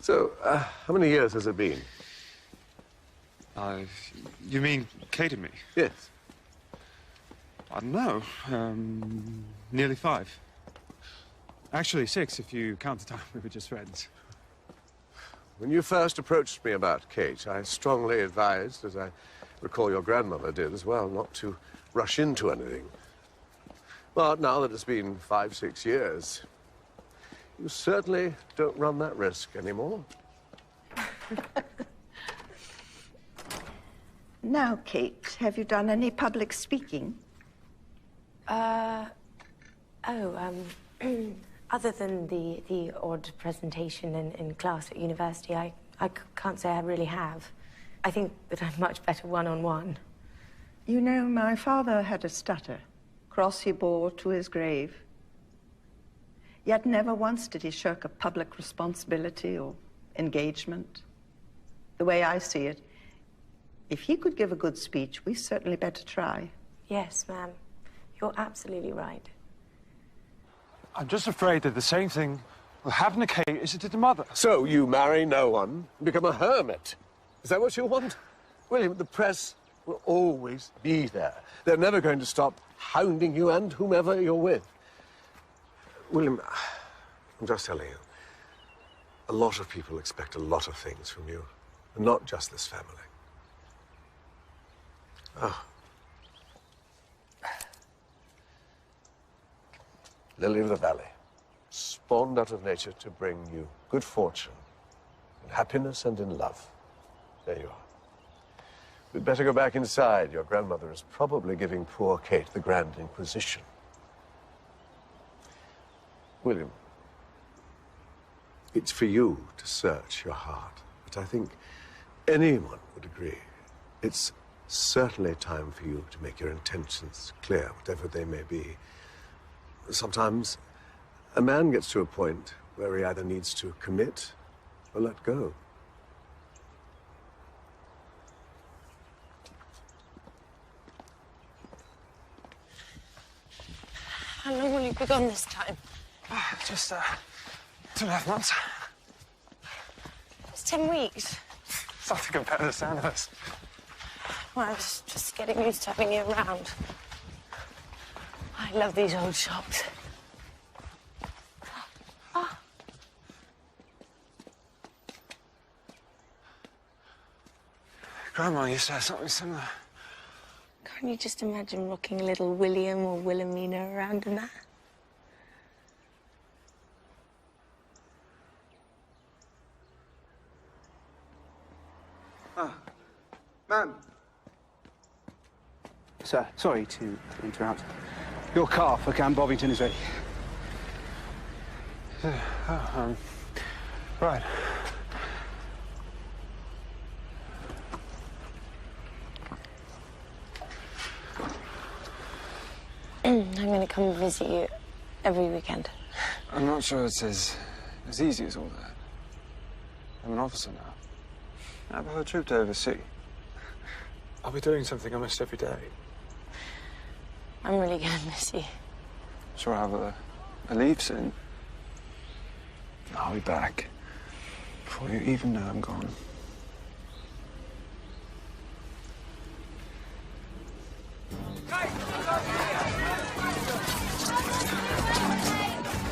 S19: So, how many years has it been?
S4: You mean Kate and me?
S19: Yes.
S4: I don't know. Nearly 5. Actually, 6 if you count the time we were just friends.
S19: When you first approached me about Kate, I strongly advised, as I recall your grandmother did as well, not to rush into anything. But now that it's been 5, 6 years, you certainly don't run that risk anymore.
S22: Now, Kate, have you done any public speaking?
S5: Other than the odd presentation in class at university, I can't say I really have. I think that I'm much better one-on-one.
S22: You know, my father had a stutter, cross he bore to his grave. Yet never once did he shirk a public responsibility or engagement. The way I see it, if he could give a good speech, we certainly better try.
S5: Yes, ma'am. You're absolutely right.
S4: I'm just afraid that the same thing will happen to Kate as it did to Mother.
S19: So you marry no one, become a hermit. Is that what you want? William, the press will always be there. They're never going to stop hounding you and whomever you're with. William, I'm just telling you, a lot of people expect a lot of things from you, and not just this family. Oh. Lily of the Valley, spawned out of nature to bring you good fortune, in happiness and in love. There you are. We'd better go back inside. Your grandmother is probably giving poor Kate the Grand Inquisition. William, it's for you to search your heart, but I think anyone would agree it's certainly time for you to make your intentions clear, whatever they may be. Sometimes a man gets to a point where he either needs to commit or let go.
S5: How long will you be gone this time?
S4: Just 2.5 months.
S5: It's 10 weeks.
S4: It's nothing compared to the sound of us.
S5: Well, I was just getting used to having you around. I love these old shops.
S4: Grandma used to have something similar.
S5: Can't you just imagine rocking little William or Wilhelmina around in that?
S3: Ma'am. Sir, sorry to interrupt. Your car for Camp Bovington is ready.
S4: Right.
S5: I'm going to come and visit you every weekend.
S4: I'm not sure it's as easy as all that. I'm an officer now. I have a whole troop to oversee. I'll be doing something almost every day.
S5: I'm really going to miss you.
S4: Sure I'll have a leave soon. I'll be back before you even know I'm gone.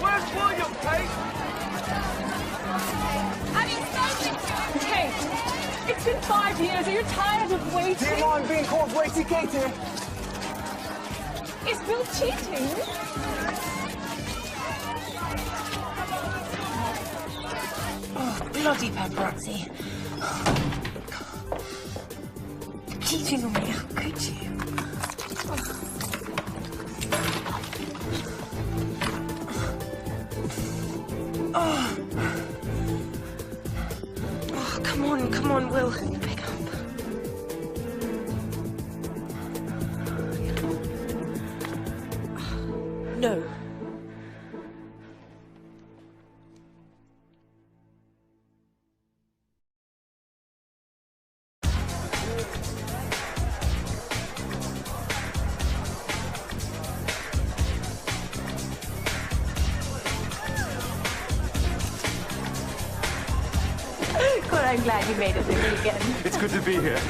S2: Where's William, Kate?
S13: Have you spoken to him? Kate, it's been 5 years. Are you tired of waiting?
S2: Do you mind being called Waity Kate here?
S13: Is Bill cheating?
S5: Oh, bloody paparazzi. Cheating on me, how could you? Oh. No. God, I'm glad you made it with me again.
S4: It's good to be here.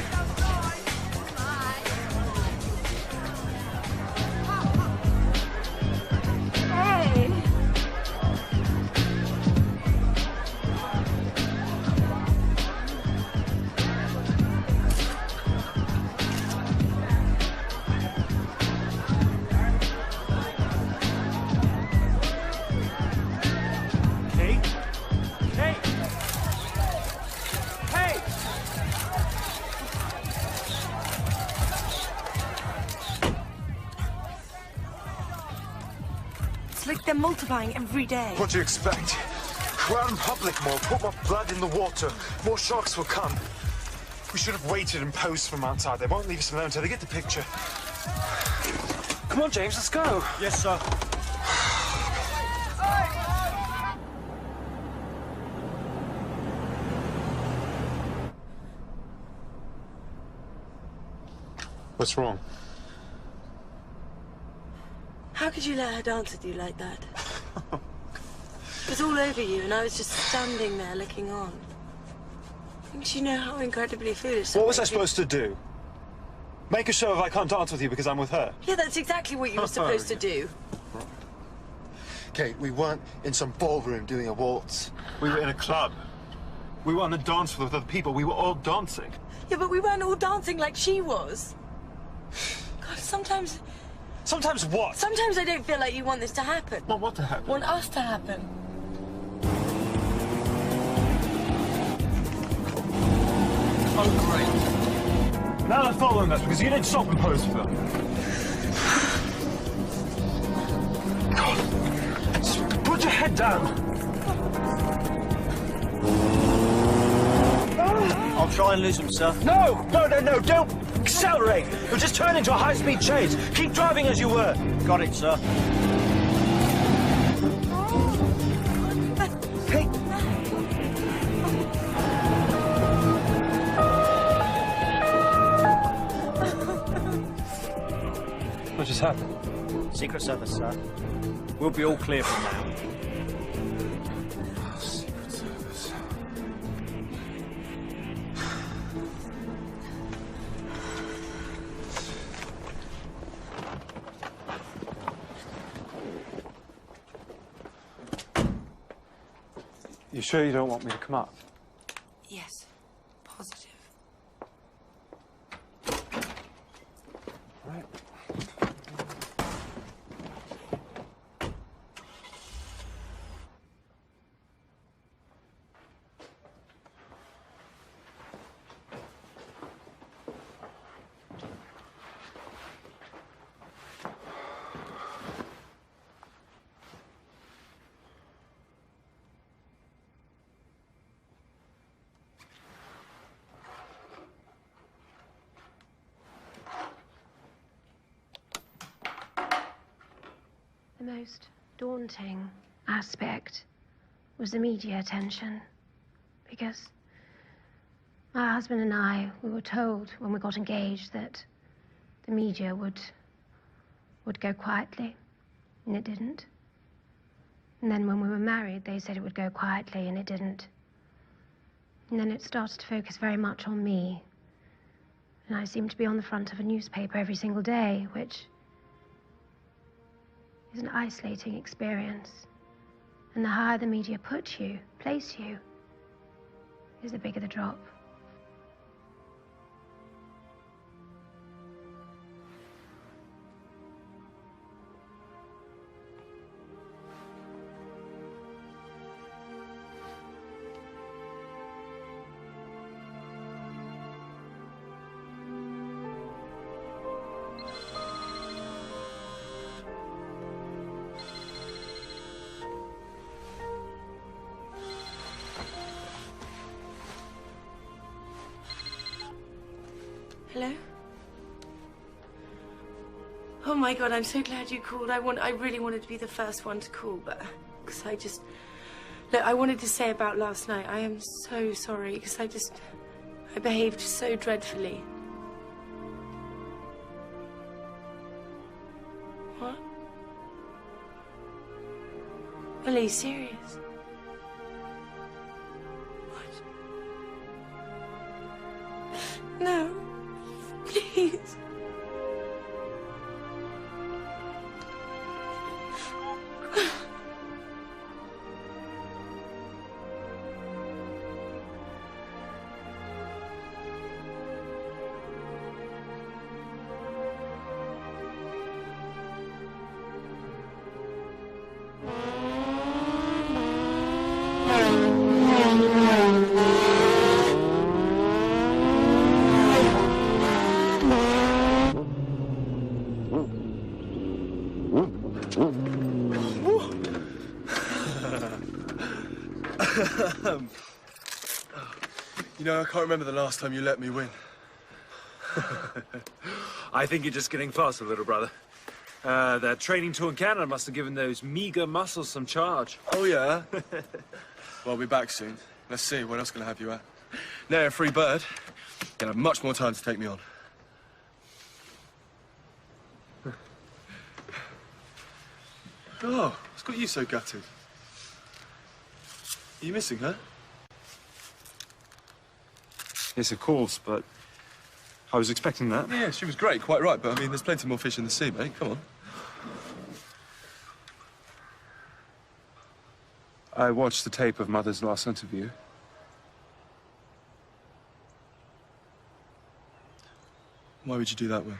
S5: Hey!
S2: Kate? Kate! Hey!
S12: It's like they're multiplying every day.
S17: What do you expect? We're out in public more. Put more blood in the water. More sharks will come. We should have waited and posed from outside. They won't leave us alone until they get the picture.
S4: Come on, James, let's go.
S14: Yes, sir. What's wrong?
S5: How could you let her dance with you like that? It was all over you, and I was just standing there looking on. Don't you know how incredibly foolish that
S17: What was I
S5: makes you?
S17: supposed to do? Make a show of I can't dance with you because I'm with her?
S5: Yeah, that's exactly what you were supposed to do.
S17: Kate, we weren't in some ballroom doing a waltz. We were in a club. We were on the dance floor with other people. We were all dancing.
S5: Yeah, but we weren't all dancing like she was. God, sometimes...
S17: Sometimes what?
S5: Sometimes I don't feel like you want this to happen.
S17: Want what to happen?
S5: Want us to happen.
S17: Oh, great. Now they're following us because you didn't stop and pose for them. God, just put your head down.
S2: I'll try and lose him, sir.
S17: No, don't accelerate. You'll just turn into a high-speed chase. Keep driving as you were.
S2: Got it, sir.
S17: Hey. What just happened?
S2: Secret Service, sir. We'll be all clear from now.
S17: Secret Service.
S4: You sure you don't want me to come up?
S5: Yes. Positive.
S4: Right.
S11: The most daunting aspect was the media attention, because my husband and I, we were told when we got engaged that the media would go quietly, and it didn't. And then when we were married, they said it would go quietly, and it didn't. And then it started to focus very much on me, and I seemed to be on the front of a newspaper every single day, which is an isolating experience. And the higher the media place you, is the bigger the drop.
S5: Hello? Oh my God, I'm so glad you called. I really wanted to be the first one to call, but because look, I wanted to say about last night. I am so sorry because I behaved so dreadfully. What? Well, are you serious? What? No. Please.
S7: You know, I can't remember the last time you let me win.
S16: I think you're just getting faster, little brother. That training tour in Canada must have given those meager muscles some charge.
S7: Oh, yeah? Well, I'll be back soon. Let's see, what else can I have you at? Now, a free bird, you'll have much more time to take me on. Oh, what's got you so gutted? Are you missing her?
S4: Yes, of course, but I was expecting that.
S7: Yeah, she was great, quite right, but I mean, there's plenty more fish in the sea, mate. Come on.
S4: I watched the tape of Mother's last interview.
S7: Why would you do that, Will?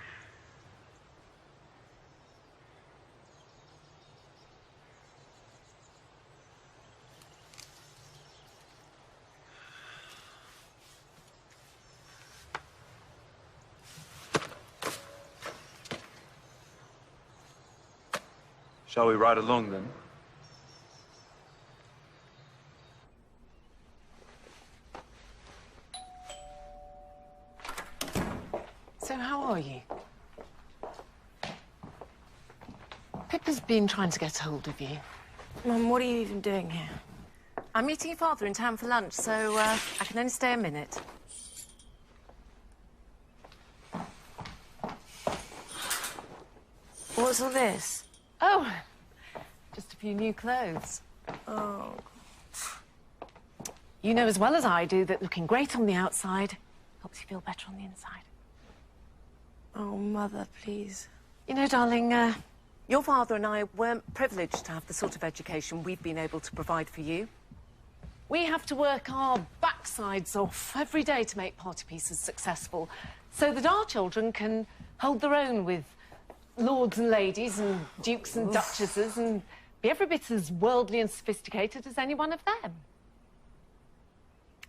S4: Shall we ride along, then?
S21: So how are you? Pippa's been trying to get hold of you.
S5: Mum, what are you even doing here?
S21: I'm meeting your father in town for lunch, so I can only stay a minute.
S5: What's all this?
S21: Oh, just a few new clothes.
S5: Oh.
S21: You know as well as I do that looking great on the outside helps you feel better on the inside.
S5: Oh, Mother, please.
S21: You know, darling, your father and I weren't privileged to have the sort of education we've been able to provide for you. We have to work our backsides off every day to make party pieces successful so that our children can hold their own with lords and ladies and dukes and duchesses and be every bit as worldly and sophisticated as any one of them.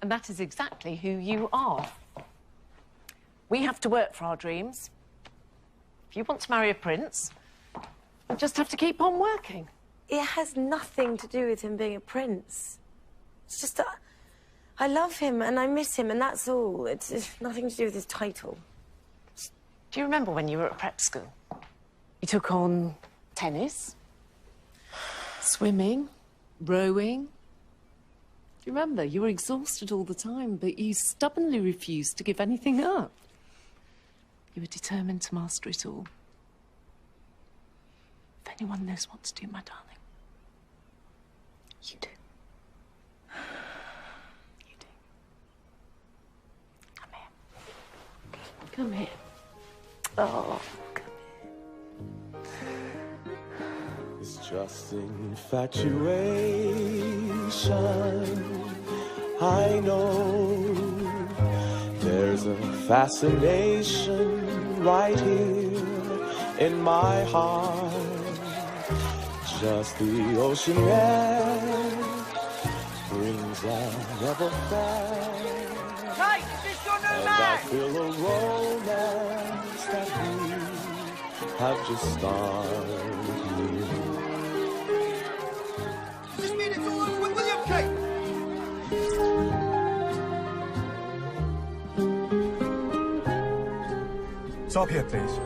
S21: And that is exactly who you are. We have to work for our dreams. If you want to marry a prince, you just have to keep on working.
S5: It has nothing to do with him being a prince. It's just that I love him and I miss him, and that's all. It's nothing to do with his title.
S21: Do you remember when you were at prep school? You took on tennis, swimming, rowing. Do you remember? You were exhausted all the time, but you stubbornly refused to give anything up. You were determined to master it all. If anyone knows what to do, my darling, you do. You do. Come here. Come here.
S5: Oh.
S18: It's just infatuation. I know there's a fascination right here in my heart. Just the ocean air brings I never felt.
S2: Right, is this your new
S18: And
S2: man?
S18: I feel a romance that we have just started here.
S2: This meeting's all over with William Kate.
S14: Stop here, please.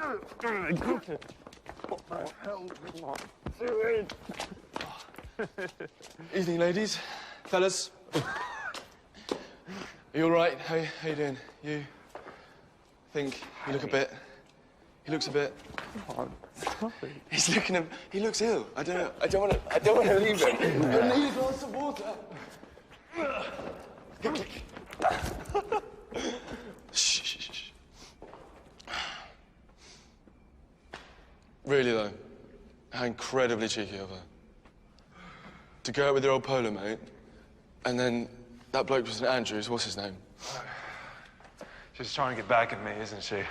S17: What the hell am I doing?
S15: Evening, ladies. Fellas. Are you all right? How you doing? You think you look a bit... He looks a bit...
S17: Oh, sorry.
S15: He looks ill. I don't want to leave him. I need a glass of water. Shh. Really, though, how incredibly cheeky of her. To go out with your old polo mate, and then that bloke was St. Andrews, what's his name?
S4: She's trying to get back at me, isn't she?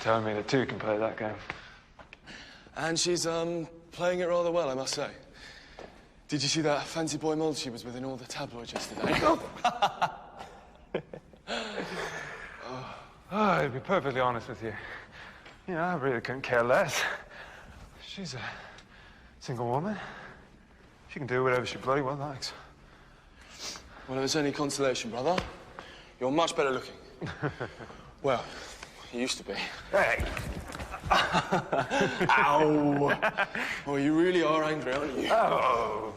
S4: Telling me that two can play that game.
S15: And she's, playing it rather well, I must say. Did you see that fancy boy mold she was with in all the tabloids yesterday?
S4: Oh, to be perfectly honest with you, I really couldn't care less. She's a single woman. She can do whatever she bloody well likes.
S15: Well, if it's any consolation, brother, you're much better looking. Well, you used to be.
S4: Hey!
S15: Ow! Oh, you really are angry, aren't you?
S4: Oh!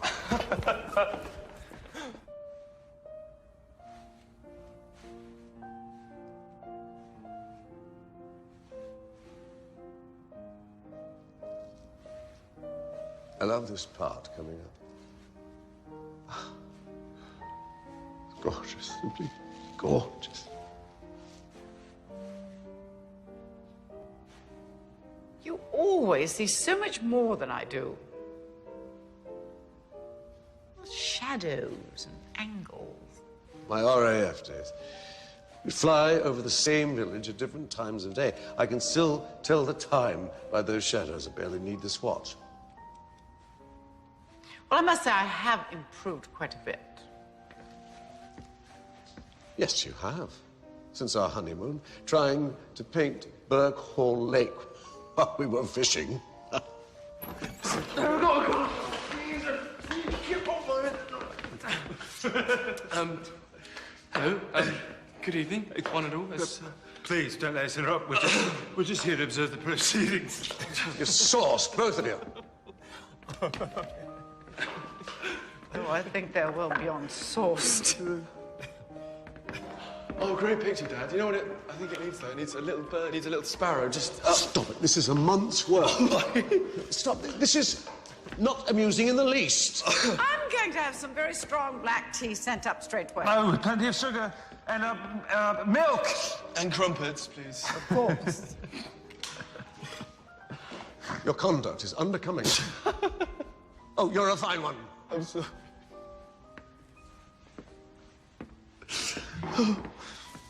S19: I love this part coming up. It's gorgeous, simply gorgeous.
S9: You always see so much more than I do. Shadows and angles.
S19: My RAF days. We fly over the same village at different times of day. I can still tell the time by those shadows. I barely need this watch.
S9: Well, I must say I have improved quite a bit.
S19: Yes, you have. Since our honeymoon, trying to paint Burke Hall Lake while we were fishing.
S15: Hello. Good evening, one and all.
S4: Please, don't let us interrupt. We're just here to observe the proceedings.
S19: You're sauced, both of you.
S9: Oh, I think they're well beyond sauced.
S15: Oh, great picture, Dad. You know what I think it needs, though? It needs a little bird, needs a little sparrow, just...
S19: Stop it. This is a month's work. Stop. This is not amusing in the least.
S9: I'm going to have some very strong black tea sent up straight away.
S4: Oh, with plenty of sugar and milk.
S15: And crumpets, please.
S9: Of course.
S19: Your conduct is unbecoming. Oh, you're a fine one.
S15: I'm sorry.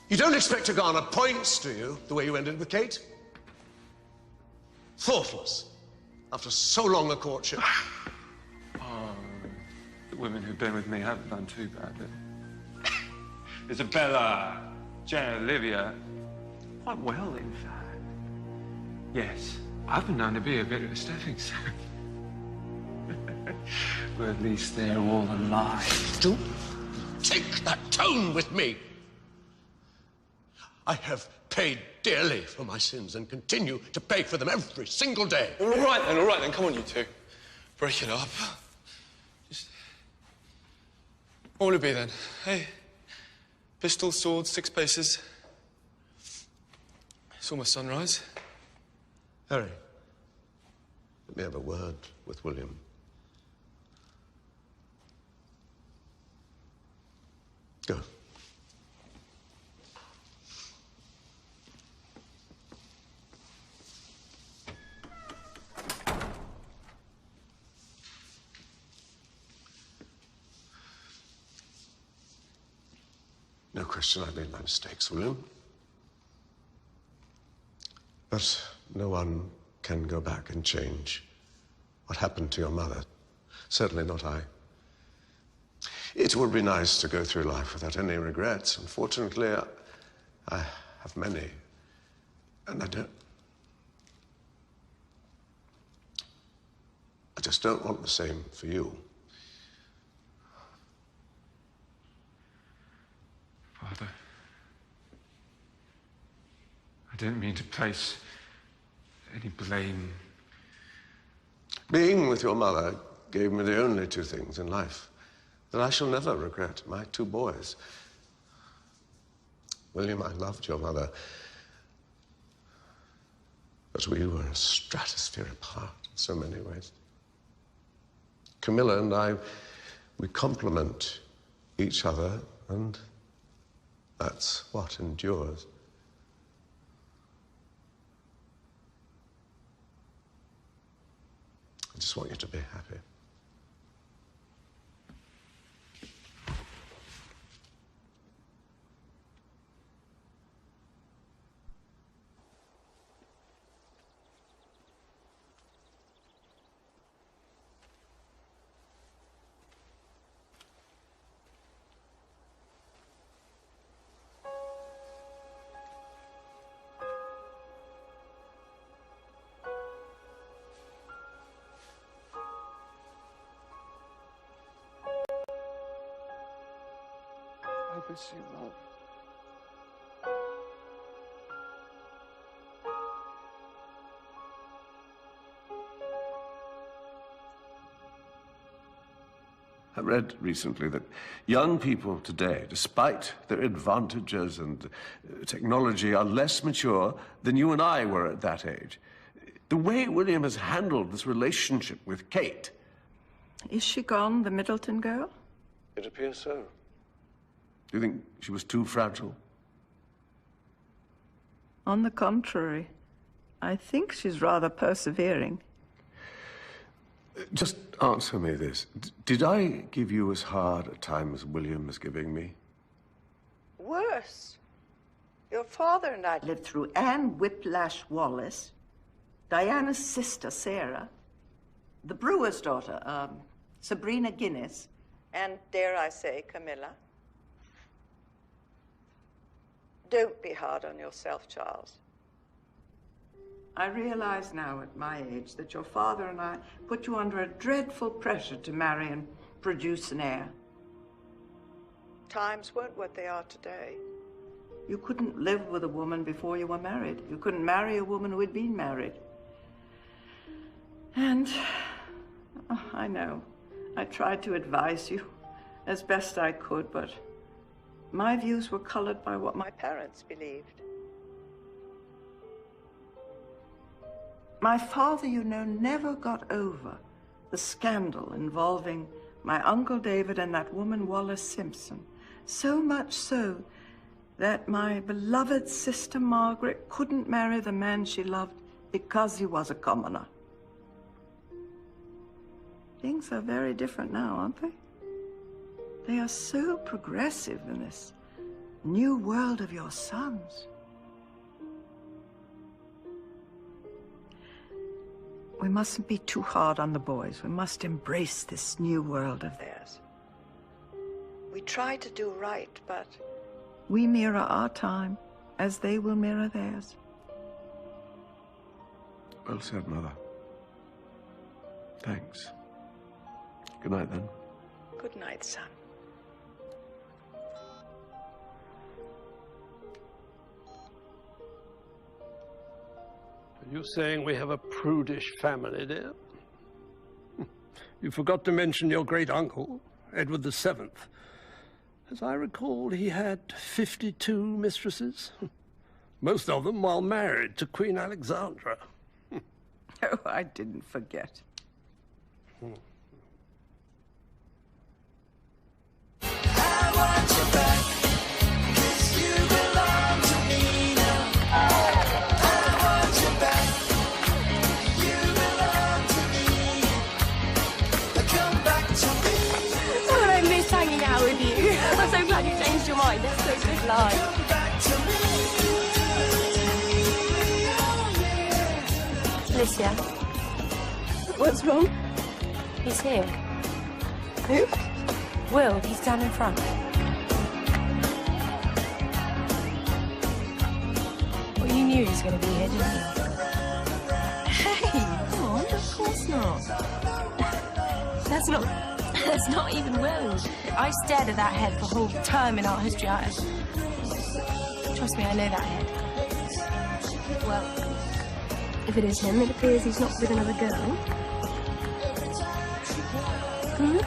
S19: You don't expect to garner points, do you, the way you ended with Kate? Thoughtless, after so long a courtship.
S4: The women who've been with me haven't done too bad. Isabella, Janet, Olivia, quite well, in fact. Yes, I've been known to be a bit of a stepping stone. But at least they're all alive.
S19: Don't take that tone with me. I have paid dearly for my sins and continue to pay for them every single day.
S15: All right then, come on, you two. Break it up. Just... What will it be then? Hey? Pistol, sword, 6 paces. It's almost sunrise.
S19: Harry, let me have a word with William. Go. No question I made my mistakes, William. But no one can go back and change what happened to your mother. Certainly not I. It would be nice to go through life without any regrets. Unfortunately, I have many, and I just don't want the same for you.
S4: Father, I didn't mean to place
S7: any blame.
S19: Being with your mother gave me the only two things in life that I shall never regret, my two boys. William, I loved your mother, but we were a stratosphere apart in so many ways. Camilla and I, we complement each other, and that's what endures. I just want you to be happy.
S7: I miss you, love.
S19: I read recently that young people today, despite their advantages and technology, are less mature than you and I were at that age. The way William has handled this relationship with Kate...
S22: Is she gone, the Middleton girl?
S19: It appears so. Do you think she was too fragile?
S22: On the contrary, I think she's rather persevering.
S19: Just answer me this. Did I give you as hard a time as William is giving me?
S22: Worse. Your father and I lived through Anne Whiplash Wallace, Diana's sister, Sarah, the brewer's daughter, Sabrina Guinness, and, dare I say, Camilla. Don't be hard on yourself, Charles. I realize now at my age that your father and I put you under a dreadful pressure to marry and produce an heir. Times weren't what they are today. You couldn't live with a woman before you were married. You couldn't marry a woman who had been married. And, I know, I tried to advise you as best I could, but my views were colored by what my parents believed. My father, you know, never got over the scandal involving my Uncle David and that woman Wallace Simpson. So much so that my beloved sister Margaret couldn't marry the man she loved because he was a commoner. Things are very different now, aren't they? They are so progressive in this new world of your sons. We mustn't be too hard on the boys. We must embrace this new world of theirs. We try to do right, but we mirror our time as they will mirror theirs.
S19: Well said, Mother. Thanks. Good night, then.
S22: Good night, son.
S8: Are you saying we have a prudish family, dear? You forgot to mention your great-uncle, Edward VII. As I recall, he had 52 mistresses. Most of them while married to Queen Alexandra.
S22: Oh, I didn't forget.
S5: Hanging out with you. I'm so glad you changed your mind. That's so good line. Alicia. What's wrong? He's here. Who? Will. He's down in front. Well, you knew he was going to be here, didn't you? Hey, come on. Of course not. That's not even Will. I stared at that head for a whole term in art history. Trust me, I know that head. Well,
S11: If it is him, it appears he's not with another girl. Hmm?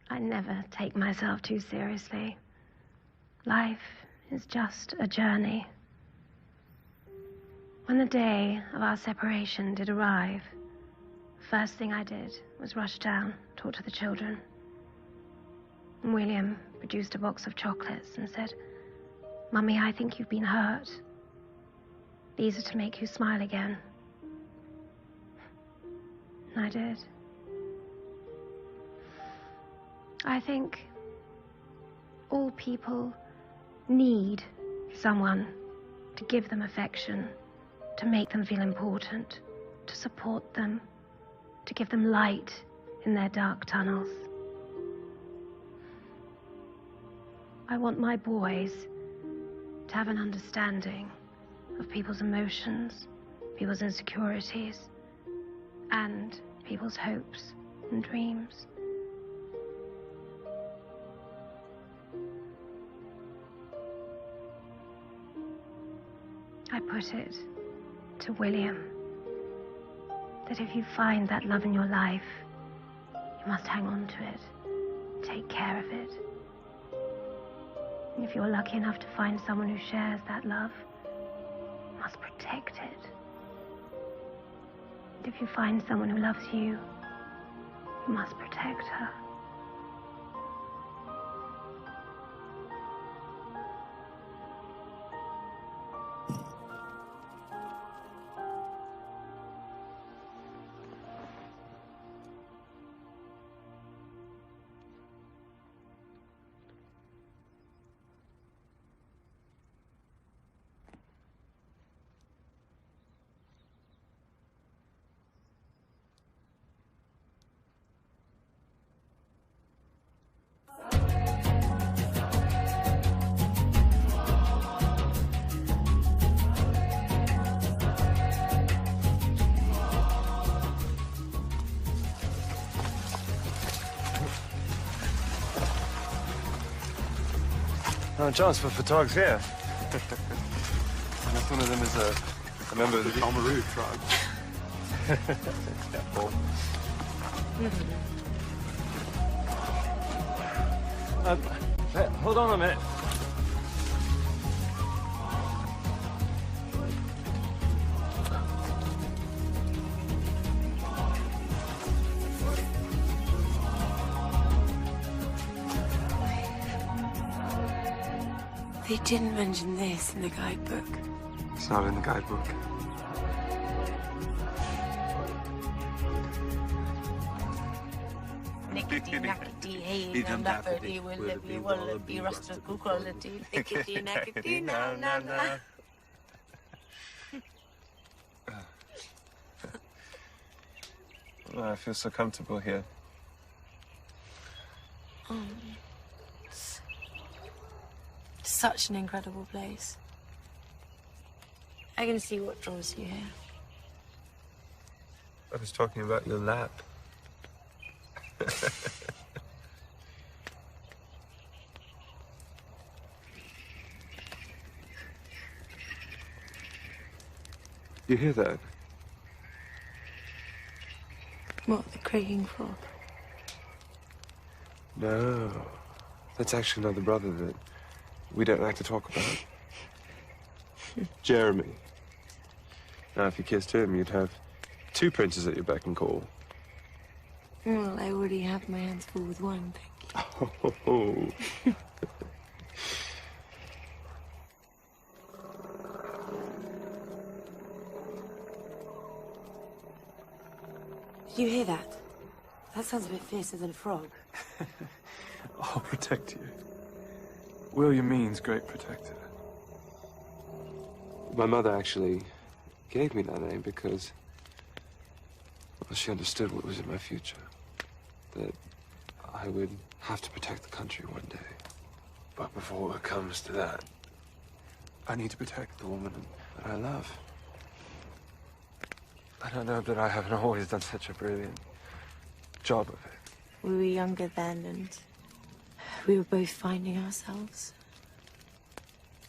S11: I never take myself too seriously. Life is just a journey. When the day of our separation did arrive, the first thing I did was rush down, talk to the children. And William produced a box of chocolates and said, "Mummy, I think you've been hurt. These are to make you smile again." And I did. I think all people need someone to give them affection, to make them feel important, to support them, to give them light in their dark tunnels. I want my boys to have an understanding of people's emotions, people's insecurities, and people's hopes and dreams. I put it to William that if you find that love in your life, you must hang on to it, take care of it. And if you're lucky enough to find someone who shares that love, you must protect it. And if you find someone who loves you, you must protect her.
S7: No chance for photographs here. Unless one of them is a member of the Omaru tribe. Yeah, Paul. Hold on a minute.
S5: They didn't mention this in the guidebook.
S7: It's not in the guidebook.
S5: Nickety nackety, hey, nam daffody, willity, wallaby, rustic quality, nickety nackety, na na na.
S7: Oh, I feel so comfortable here.
S5: Such an incredible place. I can see what draws you here.
S7: I was talking about your lap. You hear that?
S5: What, the croaking frog?
S7: No. That's actually another brother that we don't like to talk about. Jeremy. Now, if you kissed him, you'd have 2 princes at your beck and call.
S5: Well, I already have my hands full with one, thank you.
S7: Oh.
S5: Did you hear that? That sounds a bit fiercer than a frog.
S4: I'll protect you. William means great protector.
S7: My mother actually gave me that name because, well, she understood what was in my future. That I would have to protect the country one day. But before it comes to that, I need to protect the woman that I love. I don't know that I haven't always done such a brilliant job of it.
S5: We were younger then, and we were both finding ourselves.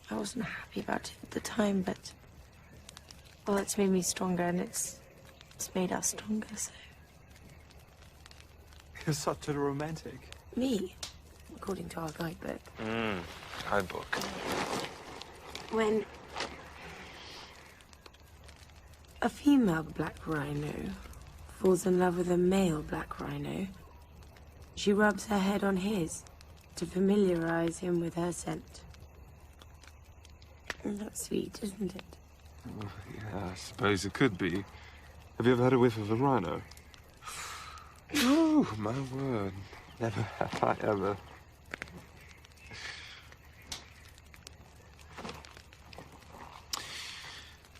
S5: I wasn't happy about it at the time, but, well, it's made me stronger, and it's made us stronger, so...
S4: You're such a romantic.
S5: Me? According to our guidebook.
S7: Guidebook.
S5: When a female black rhino falls in love with a male black rhino, she rubs her head on his to familiarize him with her scent. And that's sweet, isn't it?
S7: Well, yeah, I suppose it could be. Have you ever had a whiff of a rhino? Oh, my word. Never have I ever.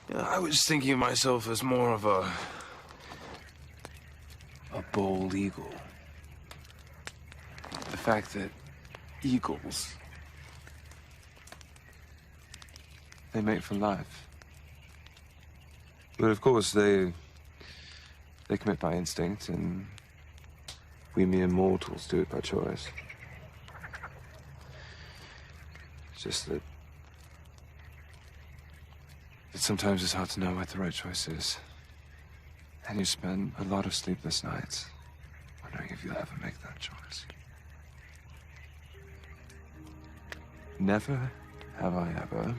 S7: Yeah, I was thinking of myself as more of a bald eagle. The fact that eagles, they mate for life. But of course, they commit by instinct, and we mere mortals do it by choice. It's just that sometimes it's hard to know what the right choice is. And you spend a lot of sleepless nights wondering if you'll ever make that choice. Never have I ever.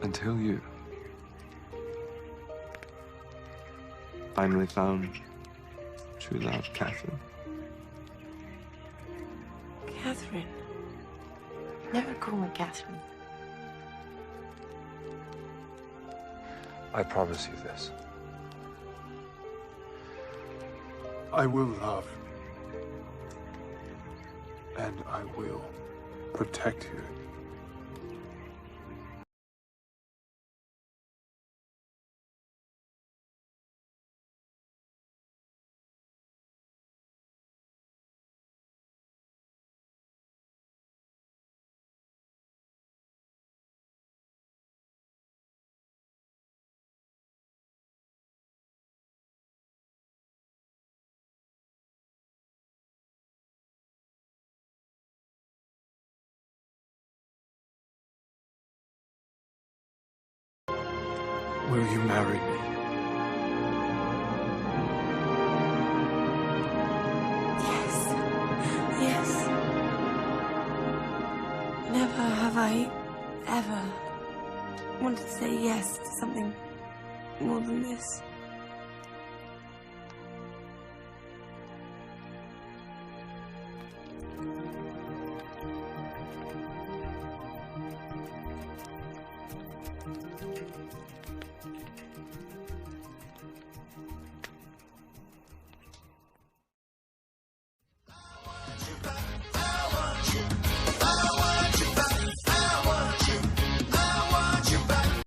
S7: Until you finally found true love, Catherine.
S5: Catherine. Never call me Catherine.
S7: I promise you this.
S4: I will love. And I will protect you. Will you marry me?
S5: Yes. Yes. Never have I ever wanted to say yes to something more than this.